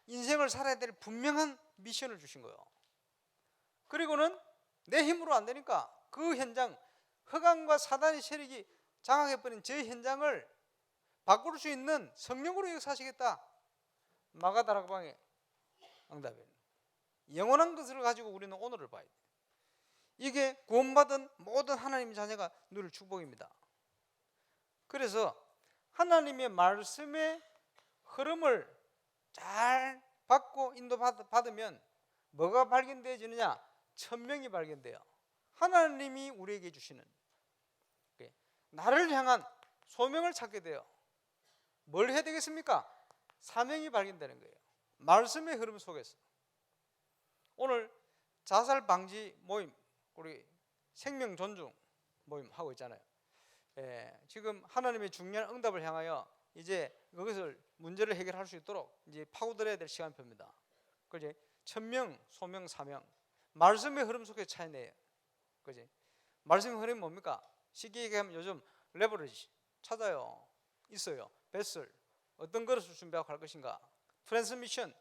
인생을 살아야 될 분명한 미션을 주신 거예요. 그리고는 내 힘으로 안 되니까 그 현장, 흑암과 사단의 세력이 장악해버린 저 현장을 바꿀 수 있는 성령으로 역사하시겠다. 마가다락방의 응답이에요. 영원한 것을 가지고 우리는 오늘을 봐야 돼요. 이게 구원받은 모든 하나님의 자녀가 누릴 축복입니다. 그래서 하나님의 말씀의 흐름을 잘 받고 인도받으면 뭐가 발견되어지느냐? 천명이 발견돼요. 하나님이 우리에게 주시는 나를 향한 소명을 찾게 돼요. 뭘 해야 되겠습니까? 사명이 발견되는 거예요. 말씀의 흐름 속에서. 오늘 자살 방지 모임, 우리 생명 존중 모임 하고 있잖아요. 지금 하나님의 중요한 응답을 향하여 이제 그것을 문제를 해결할 수 있도록 이제 파고들어야 될 시간표입니다. 그지? 천명, 소명, 사명. 말씀의 흐름 속에 차이내요. 그지? 말씀의 흐름이 뭡니까? 쉽게 얘기하면 요즘 레버리지 찾아요. 있어요. 베슬. 어떤 것을 준비하고 갈 것인가? 트랜스미션.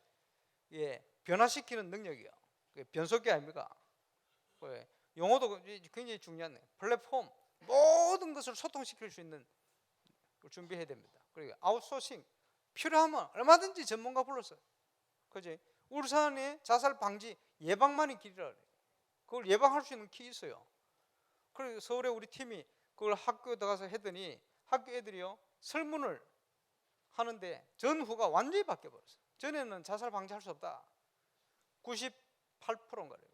변화시키는 능력이요. 변속기 아닙니까? 용어도 굉장히 중요한 플랫폼. 모든 것을 소통시킬 수 있는 걸 준비해야 됩니다. 그리고 아웃소싱. 필요하면 얼마든지 전문가 불러서. 그지? 울산의 자살 방지 예방만이 길이라 그래요. 그걸 예방할 수 있는 키 있어요. 그리고 서울에 우리 팀이 그걸 학교에 들어가서 했더니 학교 애들이요 설문을 하는데 전후가 완전히 바뀌어버렸어요. 전에는 자살 방지할 수 없다. 98%인가 그래요.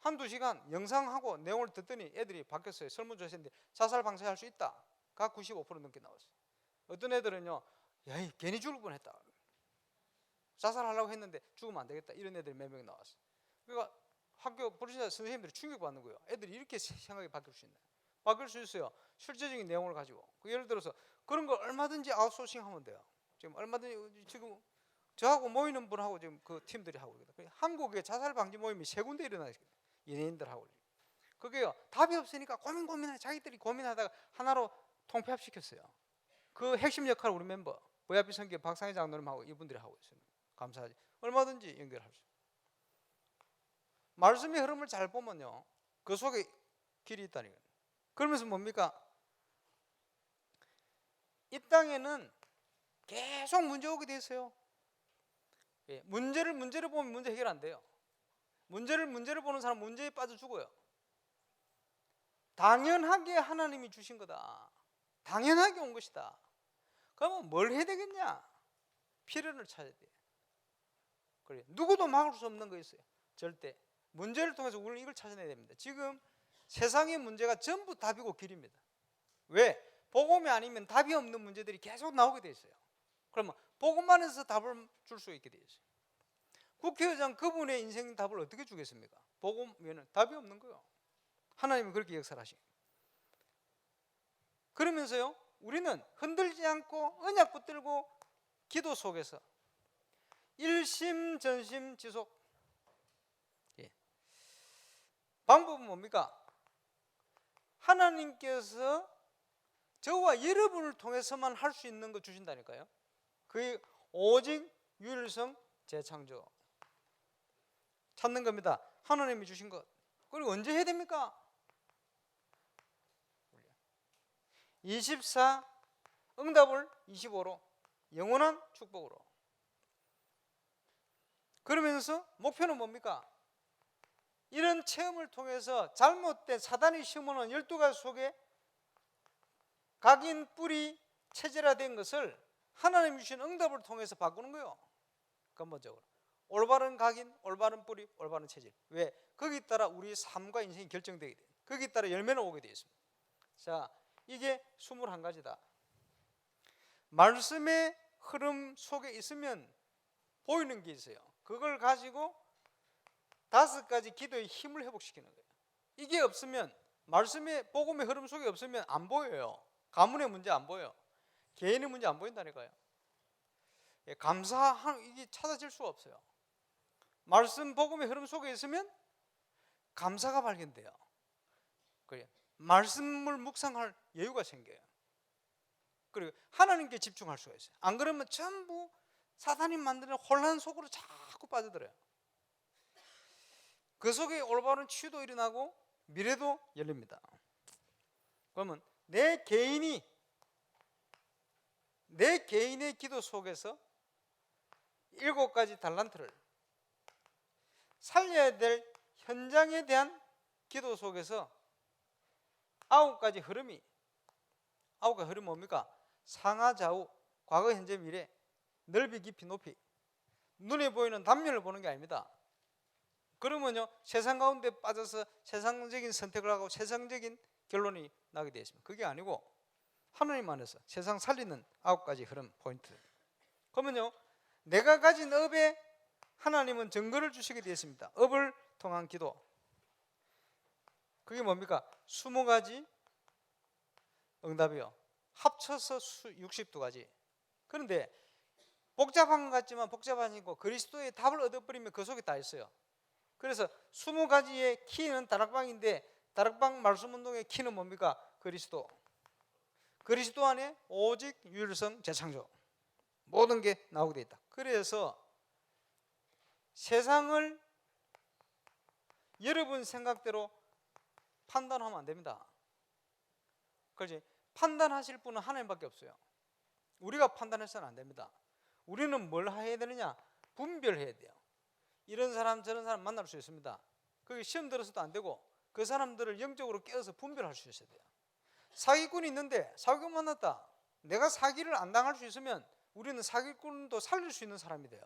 한두 시간 영상하고 내용을 듣더니 애들이 바뀌었어요. 설문조사 했는데 자살 방지할 수 있다. 가 95% 넘게 나왔어요. 어떤 애들은요, 야, 괜히 죽을 뻔했다. 자살하려고 했는데 죽으면 안 되겠다. 이런 애들이 몇 명이 나왔어요. 그러니까 학교 보리자 선생님들이 충격받는 거예요. 애들이 이렇게 생각이 바뀔 수 있나요? 바뀔 수 있어요. 실제적인 내용을 가지고. 예를 들어서 그런 걸 얼마든지 아웃소싱 하면 돼요. 지금 얼마든지 지금 저하고 모이는 분하고 지금 그 팀들이 하고 있거든요. 한국에 자살 방지 모임이 3군데 일어나 있어요. 연예인들하고. 그게요 답이 없으니까 고민하다 자기들이 고민하다가 하나로 통폐합시켰어요. 그 핵심 역할을 우리 멤버 VIP 선교 박상희 장로님하고 이분들이 하고 있습니다. 감사하지. 얼마든지 연결할 수 있어요. 말씀의 흐름을 잘 보면요 그 속에 길이 있다는 거예요. 그러면서 뭡니까? 이 땅에는 계속 문제 오게 돼 있어요. 문제를 보면 문제 해결 안 돼요. 문제를 보는 사람 문제에 빠져 죽어요. 당연하게 하나님이 주신 거다. 당연하게 온 것이다. 그러면 뭘 해야 되겠냐? 필연을 찾아야 돼. 그래. 누구도 막을 수 없는 거 있어요. 절대. 문제를 통해서 우리는 이걸 찾아내야 됩니다. 지금 세상의 문제가 전부 답이고 길입니다. 왜? 복음이 아니면 답이 없는 문제들이 계속 나오게 돼 있어요. 그러면 복음만 해서 답을 줄 수 있게 돼 있어요. 국회의장 그분의 인생 답을 어떻게 주겠습니까? 복음 외에는 답이 없는 거예요. 하나님은 그렇게 역사를 하시고. 그러면서요 우리는 흔들지 않고 언약 붙들고 기도 속에서 일심전심지속. 방법은 뭡니까? 하나님께서 저와 여러분을 통해서만 할 수 있는 거 주신다니까요. 그게 오직 유일성 재창조 찾는 겁니다. 하나님이 주신 것. 그리고 언제 해야 됩니까? 24 응답을 25로 영원한 축복으로. 그러면서 목표는 뭡니까? 이런 체험을 통해서 잘못된 사단이 심어놓은 12가지 속에 각인 뿌리 체질화된 것을 하나님 주신 응답을 통해서 바꾸는 거예요. 근본적으로 올바른 각인, 올바른 뿌리, 올바른 체질. 왜? 거기에 따라 우리 삶과 인생이 결정되게 돼요. 거기에 따라 열매는 오게 되어 있습니다. 자, 이게 21가지다. 말씀의 흐름 속에 있으면 보이는 게 있어요. 그걸 가지고 5가지 기도의 힘을 회복시키는 거예요. 이게 없으면, 말씀의 복음의 흐름 속에 없으면 안 보여요. 가문의 문제 안 보여요. 개인의 문제 안 보인다니까요. 이게 찾아질 수가 없어요. 말씀 복음의 흐름 속에 있으면 감사가 발견돼요. 그래요. 말씀을 묵상할 여유가 생겨요. 그리고 하나님께 집중할 수가 있어요. 안 그러면 전부 사탄이 만드는 혼란 속으로 자꾸 빠져들어요. 그 속에 올바른 치유도 일어나고 미래도 열립니다. 그러면 내 개인의 기도 속에서 7가지 달란트를 살려야 될 현장에 대한 기도 속에서 9가지 흐름이, 9가지 흐름이 뭡니까? 상하 좌우, 과거 현재 미래, 넓이 깊이 높이. 눈에 보이는 단면을 보는 게 아닙니다. 그러면요, 세상 가운데 빠져서 세상적인 선택을 하고 세상적인 결론이 나게 되어 있습니다. 그게 아니고 하나님 안에서 세상 살리는 9가지 흐름 포인트. 그러면요, 내가 가진 업에 하나님은 증거를 주시게 되었습니다. 업을 통한 기도. 그게 뭡니까? 20가지 응답이요. 합쳐서 62가지. 그런데 복잡한 것 같지만 복잡하니까 그리스도의 답을 얻어버리면 그 속에 다 있어요. 그래서 20가지의 키는 다락방인데 다락방 말씀 운동의 키는 뭡니까? 그리스도. 그리스도 안에 오직 유일성 재창조. 모든 게 나오게 돼 있다. 그래서 세상을 여러분 생각대로 판단하면 안 됩니다. 그렇지? 판단하실 분은 하나님밖에 없어요. 우리가 판단해서는 안 됩니다. 우리는 뭘 해야 되느냐? 분별해야 돼요. 이런 사람 저런 사람 만날 수 있습니다. 그게 시험 들어서도 안 되고 그 사람들을 영적으로 깨어서 분별할 수 있어야 돼요. 사기꾼이 있는데 사기꾼 만났다. 내가 사기를 안 당할 수 있으면 우리는 사기꾼도 살릴 수 있는 사람이 돼요.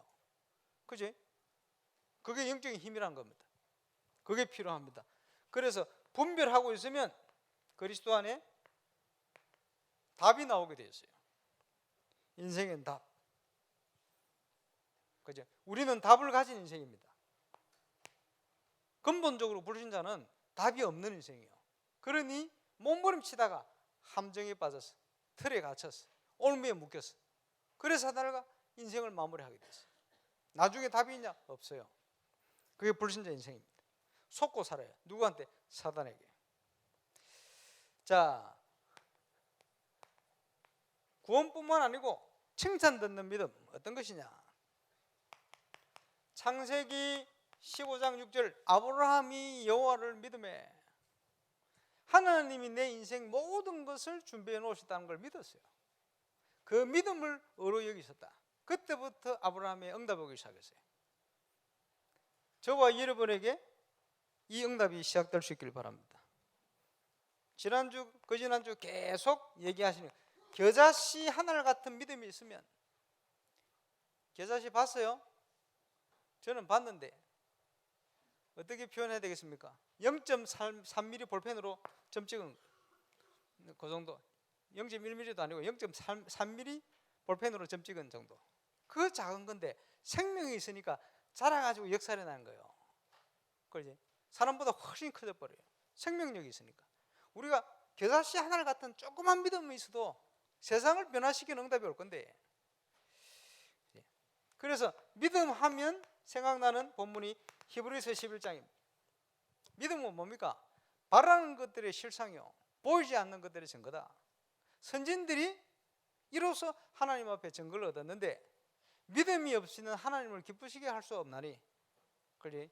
그지? 그게 영적인 힘이란 겁니다. 그게 필요합니다. 그래서 분별하고 있으면 그리스도 안에 답이 나오게 되어 있어요. 인생은 답. 그죠? 우리는 답을 가진 인생입니다. 근본적으로 불신자는 답이 없는 인생이에요. 그러니 몸부림치다가 함정에 빠졌어. 틀에 갇혔어. 올무에 묶였어. 그래서 사단과 인생을 마무리하게 됐어요. 나중에 답이 있냐? 없어요. 그게 불신자 인생입니다. 속고 살아요. 누구한테? 사단에게. 자, 구원뿐만 아니고 칭찬 듣는 믿음 어떤 것이냐? 창세기 15장 6절 아브라함이 여호와를 믿음에 하나님이 내 인생 모든 것을 준비해 놓으셨다는 걸 믿었어요. 그 믿음을 의로 여기셨다. 그때부터 아브라함의 응답이 오기 시작했어요. 저와 여러분에게 이 응답이 시작될 수 있길 바랍니다. 지난주, 그지난주 계속 얘기하시는 겨자씨 하늘 같은 믿음이 있으면, 겨자씨 봤어요? 저는 봤는데 어떻게 표현해야 되겠습니까? 0.3mm 볼펜으로 점 찍은 그 정도. 0.1mm도 아니고 0.3mm 볼펜으로 점 찍은 정도. 그 작은 건데 생명이 있으니까 자라가지고 역살이 나는 거예요. 그렇지? 사람보다 훨씬 커져 버려요. 생명력이 있으니까. 우리가 겨자씨 하늘 같은 조그만 믿음이 있어도 세상을 변화시키는 응답이 올 건데. 그래서 믿음하면 생각나는 본문이 히브리서 11장입니다. 믿음은 뭡니까? 바라는 것들의 실상이요, 보이지 않는 것들의 증거다. 선진들이 이로써 하나님 앞에 증거를 얻었는데 믿음이 없이는 하나님을 기쁘시게 할 수 없나니, 그렇지?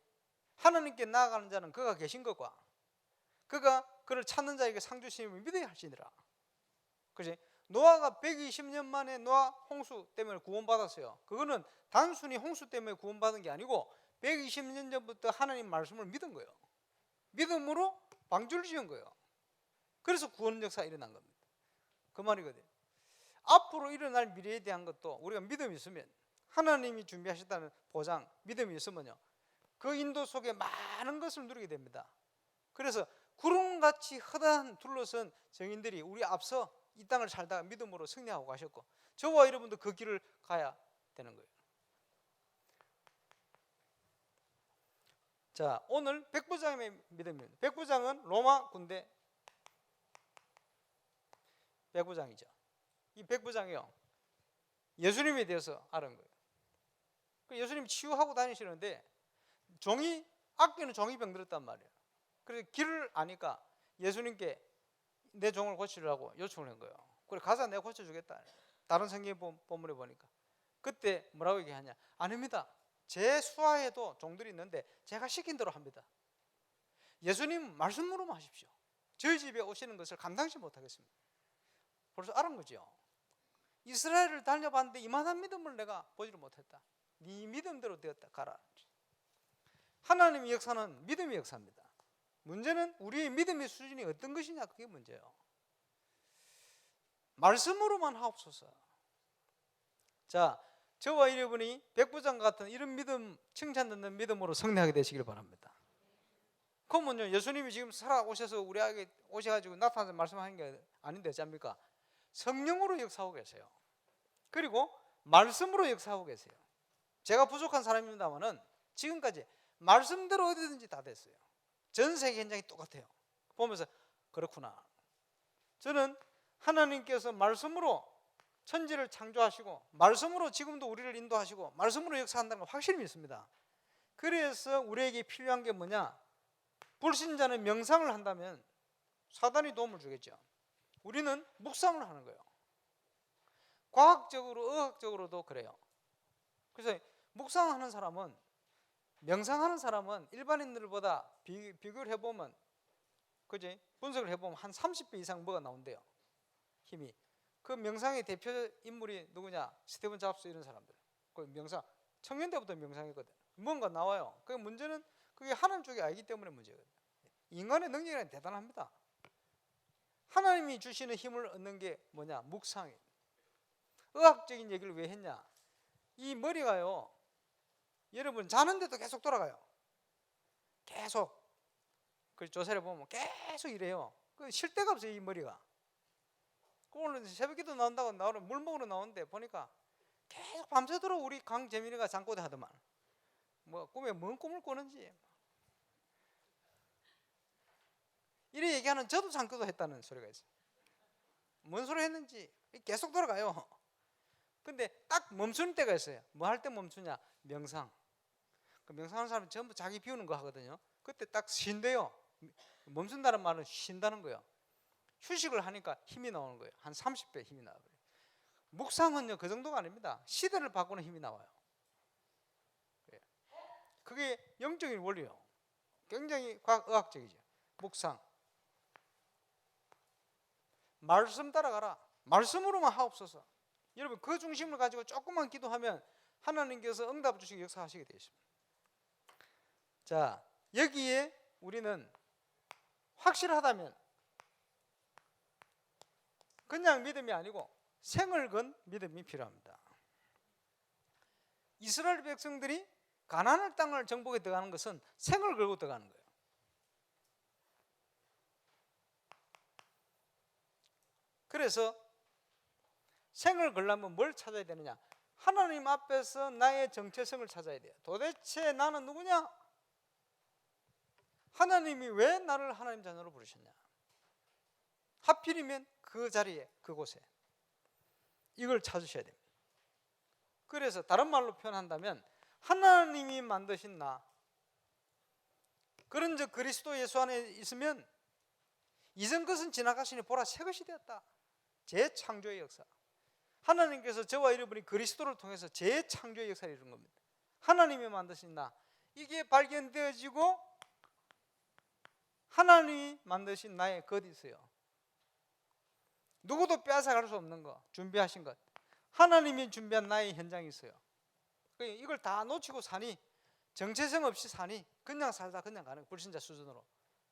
하나님께 나아가는 자는 그가 계신 것과 그가 그를 찾는 자에게 상 주심을 믿어야 할지니라. 그렇지? 노아가 120년 만에 노아 홍수 때문에 구원받았어요. 그거는 단순히 홍수 때문에 구원받은 게 아니고 120년 전부터 하나님 말씀을 믿은 거예요. 믿음으로 방주를 지은 거예요. 그래서 구원 역사가 일어난 겁니다. 그 말이거든요. 앞으로 일어날 미래에 대한 것도 우리가 믿음이 있으면, 하나님이 준비하셨다는 보장, 믿음이 있으면요, 그 인도 속에 많은 것을 누리게 됩니다. 그래서 구름같이 허다한 둘러선 정인들이 우리 앞서 이 땅을 살다가 믿음으로 승리하고 가셨고, 저와 여러분도 그 길을 가야 되는 거예요. 자, 오늘 백부장의 믿음입니다. 백부장은 로마 군대 백부장이죠. 이 백부장이요, 예수님에 대해서 알은 거예요. 예수님 치유하고 다니시는데 종이 아끼는 종이 병들었단 말이에요. 그래서 길을 아니까 예수님께 내 종을 고치려고 요청을 한 거예요. 그래, 가자, 내가 고쳐주겠다. 다른 성경 본문에 보니까 그때 뭐라고 얘기하냐, 아닙니다, 제 수하에도 종들이 있는데 제가 시킨 대로 합니다. 예수님 말씀으로만 하십시오. 저희 집에 오시는 것을 감당치 못하겠습니다. 벌써 알은 거죠. 이스라엘을 달려봤는데 이만한 믿음을 내가 보지를 못했다. 네 믿음대로 되었다, 가라. 하나님의 역사는 믿음의 역사입니다. 문제는 우리의 믿음의 수준이 어떤 것이냐, 그게 문제예요. 말씀으로만 하옵소서. 자, 저와 여러분이 백부장 같은 이런 믿음, 칭찬 듣는 믿음으로 승리하게 되시길 바랍니다. 그러면요, 예수님이 지금 살아오셔서 우리에게 오셔가지고 나타나서 말씀하는 게 아닌데 어쩝니까? 성령으로 역사하고 계세요. 그리고 말씀으로 역사하고 계세요. 제가 부족한 사람입니다만은 지금까지 말씀대로 어디든지 다 됐어요. 전 세계 현장이 똑같아요. 보면서 그렇구나, 저는 하나님께서 말씀으로 천지를 창조하시고 말씀으로 지금도 우리를 인도하시고 말씀으로 역사한다는 걸 확실히 믿습니다. 그래서 우리에게 필요한 게 뭐냐, 불신자는 명상을 한다면 사단이 도움을 주겠죠. 우리는 묵상을 하는 거예요. 과학적으로, 의학적으로도 그래요. 그래서 묵상하는 사람은, 명상하는 사람은 일반인들보다 비교를 해보면, 그지? 분석을 해보면 한 30배 이상 뭐가 나온대요, 힘이. 그 명상의 대표 인물이 누구냐, 스티븐 잡스 이런 사람들. 그 명상, 청년 때부터 명상했거든. 뭔가 나와요. 그 문제는 그게 하는 쪽이 알기 때문에 문제거든요. 인간의 능력이 대단합니다. 하나님이 주시는 힘을 얻는 게 뭐냐, 묵상이에요. 의학적인 얘기를 왜 했냐, 이 머리가요, 여러분 자는데도 계속 돌아가요. 계속. 그 조사를 보면 계속 이래요. 그 쉴 데가 없어요, 이 머리가. 오늘 새벽기도 나온다고 나오는 물 먹으러 나오는데 보니까 계속 밤새도록 우리 강재민이가 잠꼬대 하더만. 뭐 꿈에 뭔 꿈을 꾸는지. 이래 얘기하는 저도 잠꼬대 했다는 소리가 있어요. 뭔 소리 했는지 계속 돌아가요. 근데 딱 멈추는 때가 있어요. 뭐 할 때 멈추냐, 명상. 그 명상하는 사람은 전부 자기 비우는 거 하거든요. 그때 딱 쉰대요. 멈춘다는 말은 쉰다는 거예요. 휴식을 하니까 힘이 나오는 거예요. 한 30배 힘이 나와요. 묵상은요, 그 정도가 아닙니다. 시대를 바꾸는 힘이 나와요. 그게 영적인 원리예요. 굉장히 과학의학적이죠. 묵상. 말씀 따라가라. 말씀으로만 하옵소서. 여러분 그 중심을 가지고 조금만 기도하면 하나님께서 응답 주시고 역사하시게 되어 있습니다. 자, 여기에 우리는 확실하다면 그냥 믿음이 아니고 생을 건 믿음이 필요합니다. 이스라엘 백성들이 가나안 땅을 정복에 들어가는 것은 생을 걸고 들어가는 거예요. 그래서 생을 걸려면 뭘 찾아야 되느냐, 하나님 앞에서 나의 정체성을 찾아야 돼요. 도대체 나는 누구냐? 하나님이 왜 나를 하나님 자녀로 부르셨냐? 하필이면 그 자리에, 그곳에 이걸 찾으셔야 됩니다. 그래서 다른 말로 표현한다면 하나님이 만드신 나, 그런즉 그리스도 예수 안에 있으면 이전 것은 지나가시니 보라 새 것이 되었다. 재창조의 역사. 하나님께서 저와 여러분이 그리스도를 통해서 재창조의 역사를 이룬 겁니다. 하나님이 만드신 나, 이게 발견되어지고 하나님이 만드신 나의 것이 있어요. 누구도 빼앗아갈 수 없는 것, 준비하신 것, 하나님이 준비한 나의 현장이 있어요. 이걸 다 놓치고 사니, 정체성 없이 사니, 그냥 살다 그냥 가는 불신자 수준으로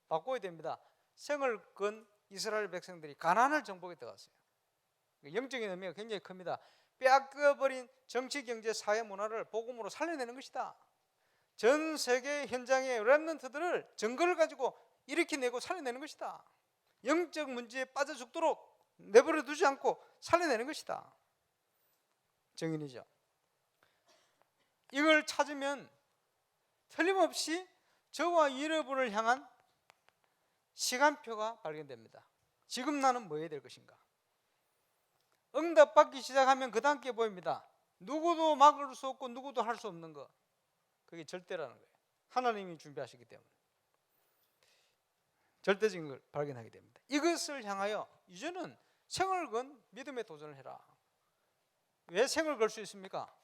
바꿔야 됩니다. 생을 건 이스라엘 백성들이 가나안을 정복에 들어갔어요. 영적인 의미가 굉장히 큽니다. 빼앗겨버린 정치, 경제, 사회, 문화를 복음으로 살려내는 것이다. 전 세계 현장의 렘넌트들을 증거를 가지고 일으켜내고 살려내는 것이다. 영적 문제에 빠져 죽도록 내버려 두지 않고 살려내는 것이다. 정인이죠. 이걸 찾으면 틀림없이 저와 여러분을 향한 시간표가 발견됩니다. 지금 나는 뭐 해야 될 것인가? 응답받기 시작하면 그 단계 보입니다. 누구도 막을 수 없고 누구도 할 수 없는 것. 그게 절대라는 거예요. 하나님이 준비하시기 때문에 절대적인 걸 발견하게 됩니다. 이것을 향하여 이제는 생을 건 믿음에 도전을 해라. 왜 생을 걸 수 있습니까?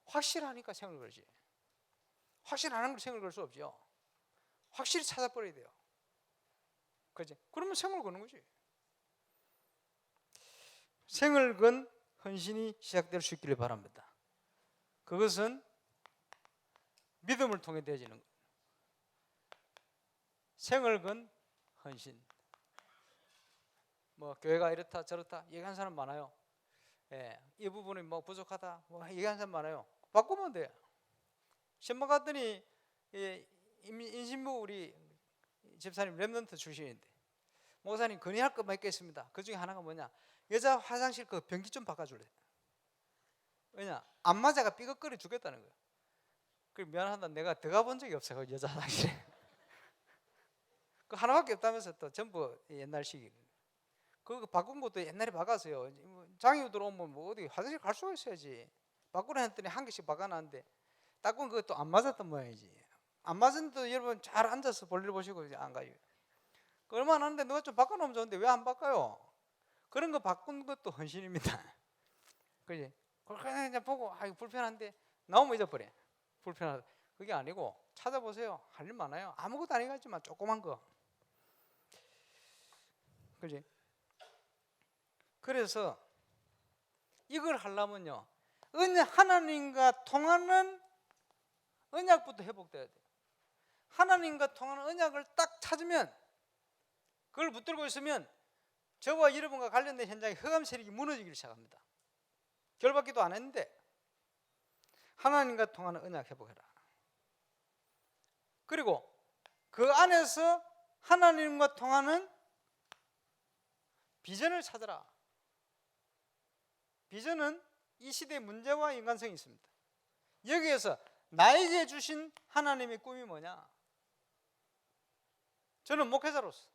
확실하니까 생을 걸지. 확실한 걸 생을 걸 수 없죠. 확실히 찾아버려야 돼요. 그렇지? 그러면 생을 거는 거지. 생을 건 헌신이 시작될 수 있기를 바랍니다. 그것은 믿음을 통해 되어지는 거예요. 생을 건 헌신. 뭐 교회가 이렇다 저렇다 얘기하는 사람 많아요. 예, 이 부분이 뭐 부족하다 뭐 얘기하는 사람 많아요. 바꾸면 돼요. 신방 갔더니 인신부 우리 집사님 렘넌트 출신인데 목사님 건의할 것만 있겠습니다. 그 중에 하나가 뭐냐? 여자 화장실 그 변기 좀 바꿔줄래. 왜냐? 안 맞아가 삐걱거려 죽겠다는 거예요. 그 미안하다 내가 들어가 본 적이 없어요. 여자 화장실에. 그 하나밖에 없다면서 또 전부 옛날식. 그거 바꾼 것도 옛날에 바꿨어요. 장유 들어오면 뭐 어디 화장실 갈 수가 있어야지. 바꾸라 했더니 한 개씩 바꿔놨는데 닦은 그것도 안 맞았던 모양이지. 안 맞았는데도 여러분 잘 앉아서 볼일 보시고 이제 안 가요. 얼마나 하는데 누가 좀 바꿔놓으면 좋은데 왜 안 바꿔요? 그런 거 바꾼 것도 헌신입니다. 그지? 그렇게 그냥 보고 이거 불편한데 나오면 잊어버려. 불편하다. 그게 아니고 찾아보세요. 할 일 많아요. 아무것도 아니겠지만 조그만 거. 그지? 그래서 이걸 하려면요, 하나님과 통하는 언약부터 회복돼야 돼요. 하나님과 통하는 언약을 딱 찾으면, 그걸 붙들고 있으면 저와 여러분과 관련된 현장의 흑암 세력이 무너지기 시작합니다. 결받기도 안 했는데 하나님과 통하는 언약 회복해라. 그리고 그 안에서 하나님과 통하는 비전을 찾아라. 비전은 이 시대의 문제와 인간성이 있습니다. 여기에서 나에게 주신 하나님의 꿈이 뭐냐? 저는 목회자로서,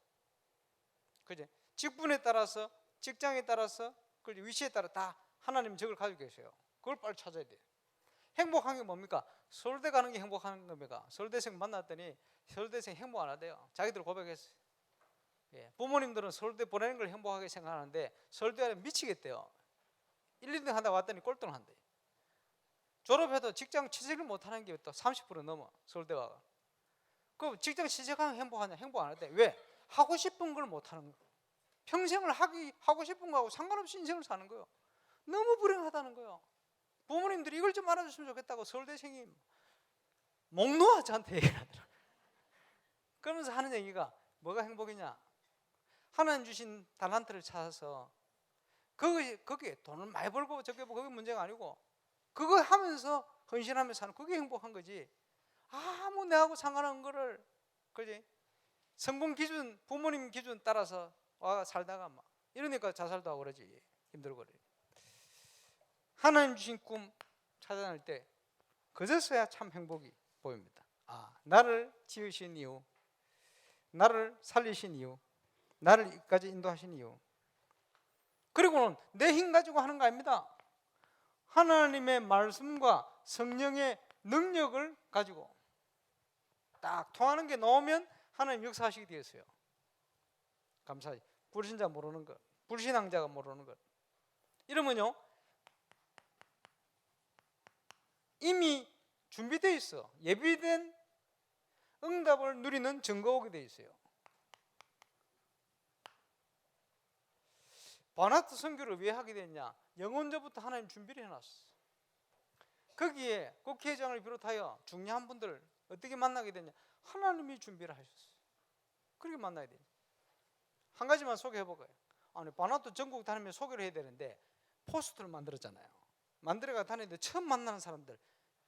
그죠? 직분에 따라서, 직장에 따라서, 위치에 따라 다 하나님은 저걸 가지고 계세요. 그걸 빨리 찾아야 돼요. 행복한 게 뭡니까? 서울대 가는 게 행복한 겁니까? 서울대생 만났더니 서울대생 행복 안 하대요. 자기들 고백했어요. 예, 부모님들은 서울대 보내는 걸 행복하게 생각하는데 서울대에 미치겠대요. 1, 2등 하다 왔더니 꼴등 한대. 졸업해도 직장 취직을 못하는 게 또 30% 넘어. 서울대 와가. 그 직장 취직하면 행복하냐? 행복 안 하대. 왜? 하고 싶은 걸 못하는 거예요. 평생을 하고 싶은 거하고 상관없이 인생을 사는 거예요. 너무 불행하다는 거예요. 부모님들이 이걸 좀 알아줬으면 좋겠다고 서울대생이 목 놓아 저한테 얘기를 하더라고요. 그러면서 하는 얘기가 뭐가 행복이냐? 하나님 주신 달란트를 찾아서 거기에 돈을 많이 벌고 적게 벌고 그게 문제가 아니고 그거 하면서 헌신하면서 사는 그게 행복한 거지. 아무 내하고 상관없는 거를, 그지? 성공 기준, 부모님 기준 따라서 와 살다가 막 이러니까 자살도 하고 그러지. 힘들고 그래. 하나님 주신 꿈 찾아낼 때 그제서야 참 행복이 보입니다. 나를 지으신 이유, 나를 살리신 이유, 나를 여기까지 인도하신 이유. 그리고는 내 힘 가지고 하는 거 아닙니다. 하나님의 말씀과 성령의 능력을 가지고 딱 통하는 게 나오면 하나님 역사하시게 되었어요. 감사하지. 불신자 모르는 것, 불신앙자가 모르는 것. 이러면요, 이미 준비되어 있어. 예비된 응답을 누리는 증거가 오게 되어 있어요. 바나트 선교를 왜 하게 됐냐? 영혼전부터 하나님 준비를 해놨어. 거기에 국회의장을 비롯하여 중요한 분들 어떻게 만나게 됐냐? 하나님이 준비를 하셨어요. 그렇게 만나야 돼요. 한 가지만 소개해 볼까요? 아니 바나트 전국 다니면 소개를 해야 되는데 포스터를 만들었잖아요. 만들어가 다니는데 처음 만나는 사람들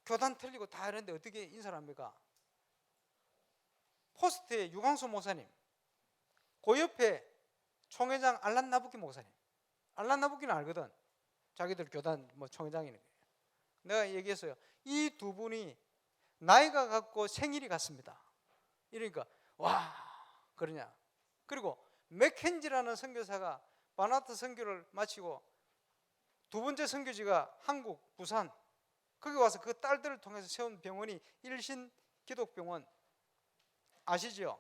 교단 틀리고 다 이러는데 어떻게 인사를 합니까? 포스트에 유광수 목사님, 그 옆에 총회장 알란 나부키 목사님. 알란 나부키는 알거든. 자기들 교단 뭐 총회장이네. 내가 얘기했어요. 이 두 분이 나이가 같고 생일이 같습니다. 이러니까 와 그러냐. 그리고 맥켄지라는 선교사가 바나트 선교를 마치고 두 번째 선교지가 한국 부산, 거기 와서 그 딸들을 통해서 세운 병원이 일신 기독병원 아시죠?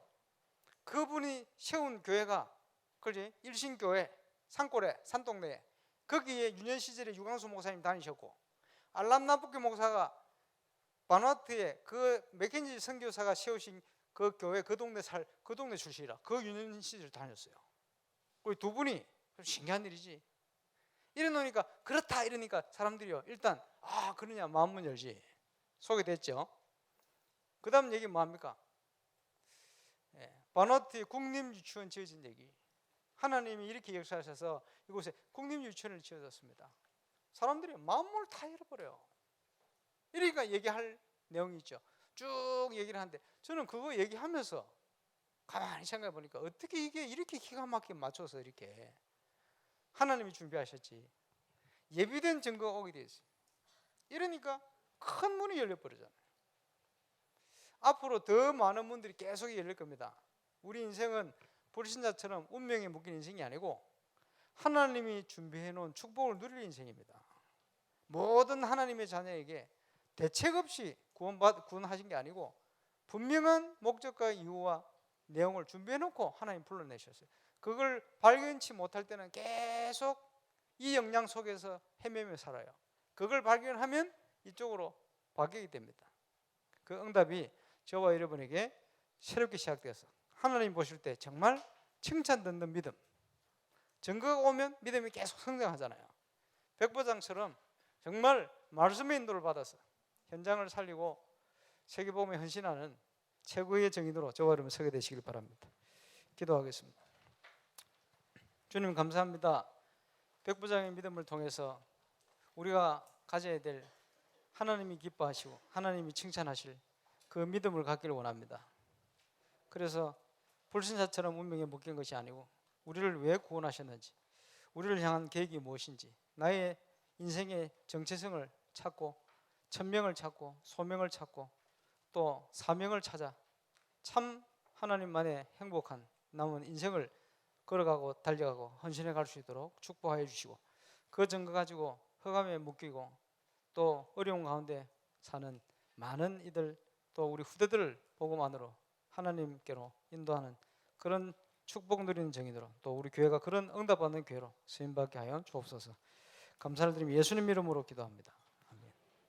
그분이 세운 교회가 그지 일신교회 산골에 산동네에 거기에 유년 시절에 유광수 목사님 다니셨고 알람나부키 목사가 바누아투에 그 맥켄지 선교사가 세우신 그 교회 그 동네 출신이라 그 유년 시절 다녔어요. 우리 두 분이 신기한 일이지. 이래 놓으니까 그렇다 이러니까 사람들이요 일단 아 그러냐 마음문 열지. 소개됐죠. 그 다음 얘기 뭐합니까? 바누아투에 국립유치원 지어진 얘기. 하나님이 이렇게 역사하셔서 이곳에 국립유치원을 지어졌습니다. 사람들이 마음을 다 잃어버려요. 이러니까 얘기할 내용이 있죠. 쭉 얘기를 하는데 저는 그거 얘기하면서 가만히 생각해 보니까 어떻게 이게 이렇게 기가 막히게 맞춰서 이렇게 하나님이 준비하셨지. 예비된 증거가 오게 되어 있어요. 이러니까 큰 문이 열려버리잖아요. 앞으로 더 많은 문들이 계속 열릴 겁니다. 우리 인생은 불신자처럼 운명에 묶인 인생이 아니고 하나님이 준비해 놓은 축복을 누릴 인생입니다. 모든 하나님의 자녀에게 대책 없이 구원하신 게 아니고 분명한 목적과 이유와 내용을 준비해 놓고 하나님 불러내셨어요. 그걸 발견치 못할 때는 계속 이 영향 속에서 헤매며 살아요. 그걸 발견하면 이쪽으로 바뀌게 됩니다. 그 응답이 저와 여러분에게 새롭게 시작되어서 하나님 보실 때 정말 칭찬 듣는 믿음, 증거가 오면 믿음이 계속 성장하잖아요. 백부장처럼 정말 말씀의 인도를 받아서 현장을 살리고 세계복음에 헌신하는 최고의 정인으로 저와 여러분 서게 되시길 바랍니다. 기도하겠습니다. 주님 감사합니다. 백부장의 믿음을 통해서 우리가 가져야 될 하나님이 기뻐하시고 하나님이 칭찬하실 그 믿음을 갖기를 원합니다. 그래서 불신자처럼 운명에 묶인 것이 아니고 우리를 왜 구원하셨는지, 우리를 향한 계획이 무엇인지, 나의 인생의 정체성을 찾고 천명을 찾고 소명을 찾고 또 사명을 찾아 참 하나님만의 행복한 남은 인생을 걸어가고 달려가고 헌신해 갈 수 있도록 축복하여 주시고 그 증거 가지고 흑암에 묶이고 또 어려운 가운데 사는 많은 이들 또 우리 후대들을 복음만으로 하나님께로 인도하는 그런 축복 누리는 정인으로 또 우리 교회가 그런 응답받는 교회로 쓰임받게 하여 주옵소서. 감사를 드리며 예수님 이름으로 기도합니다.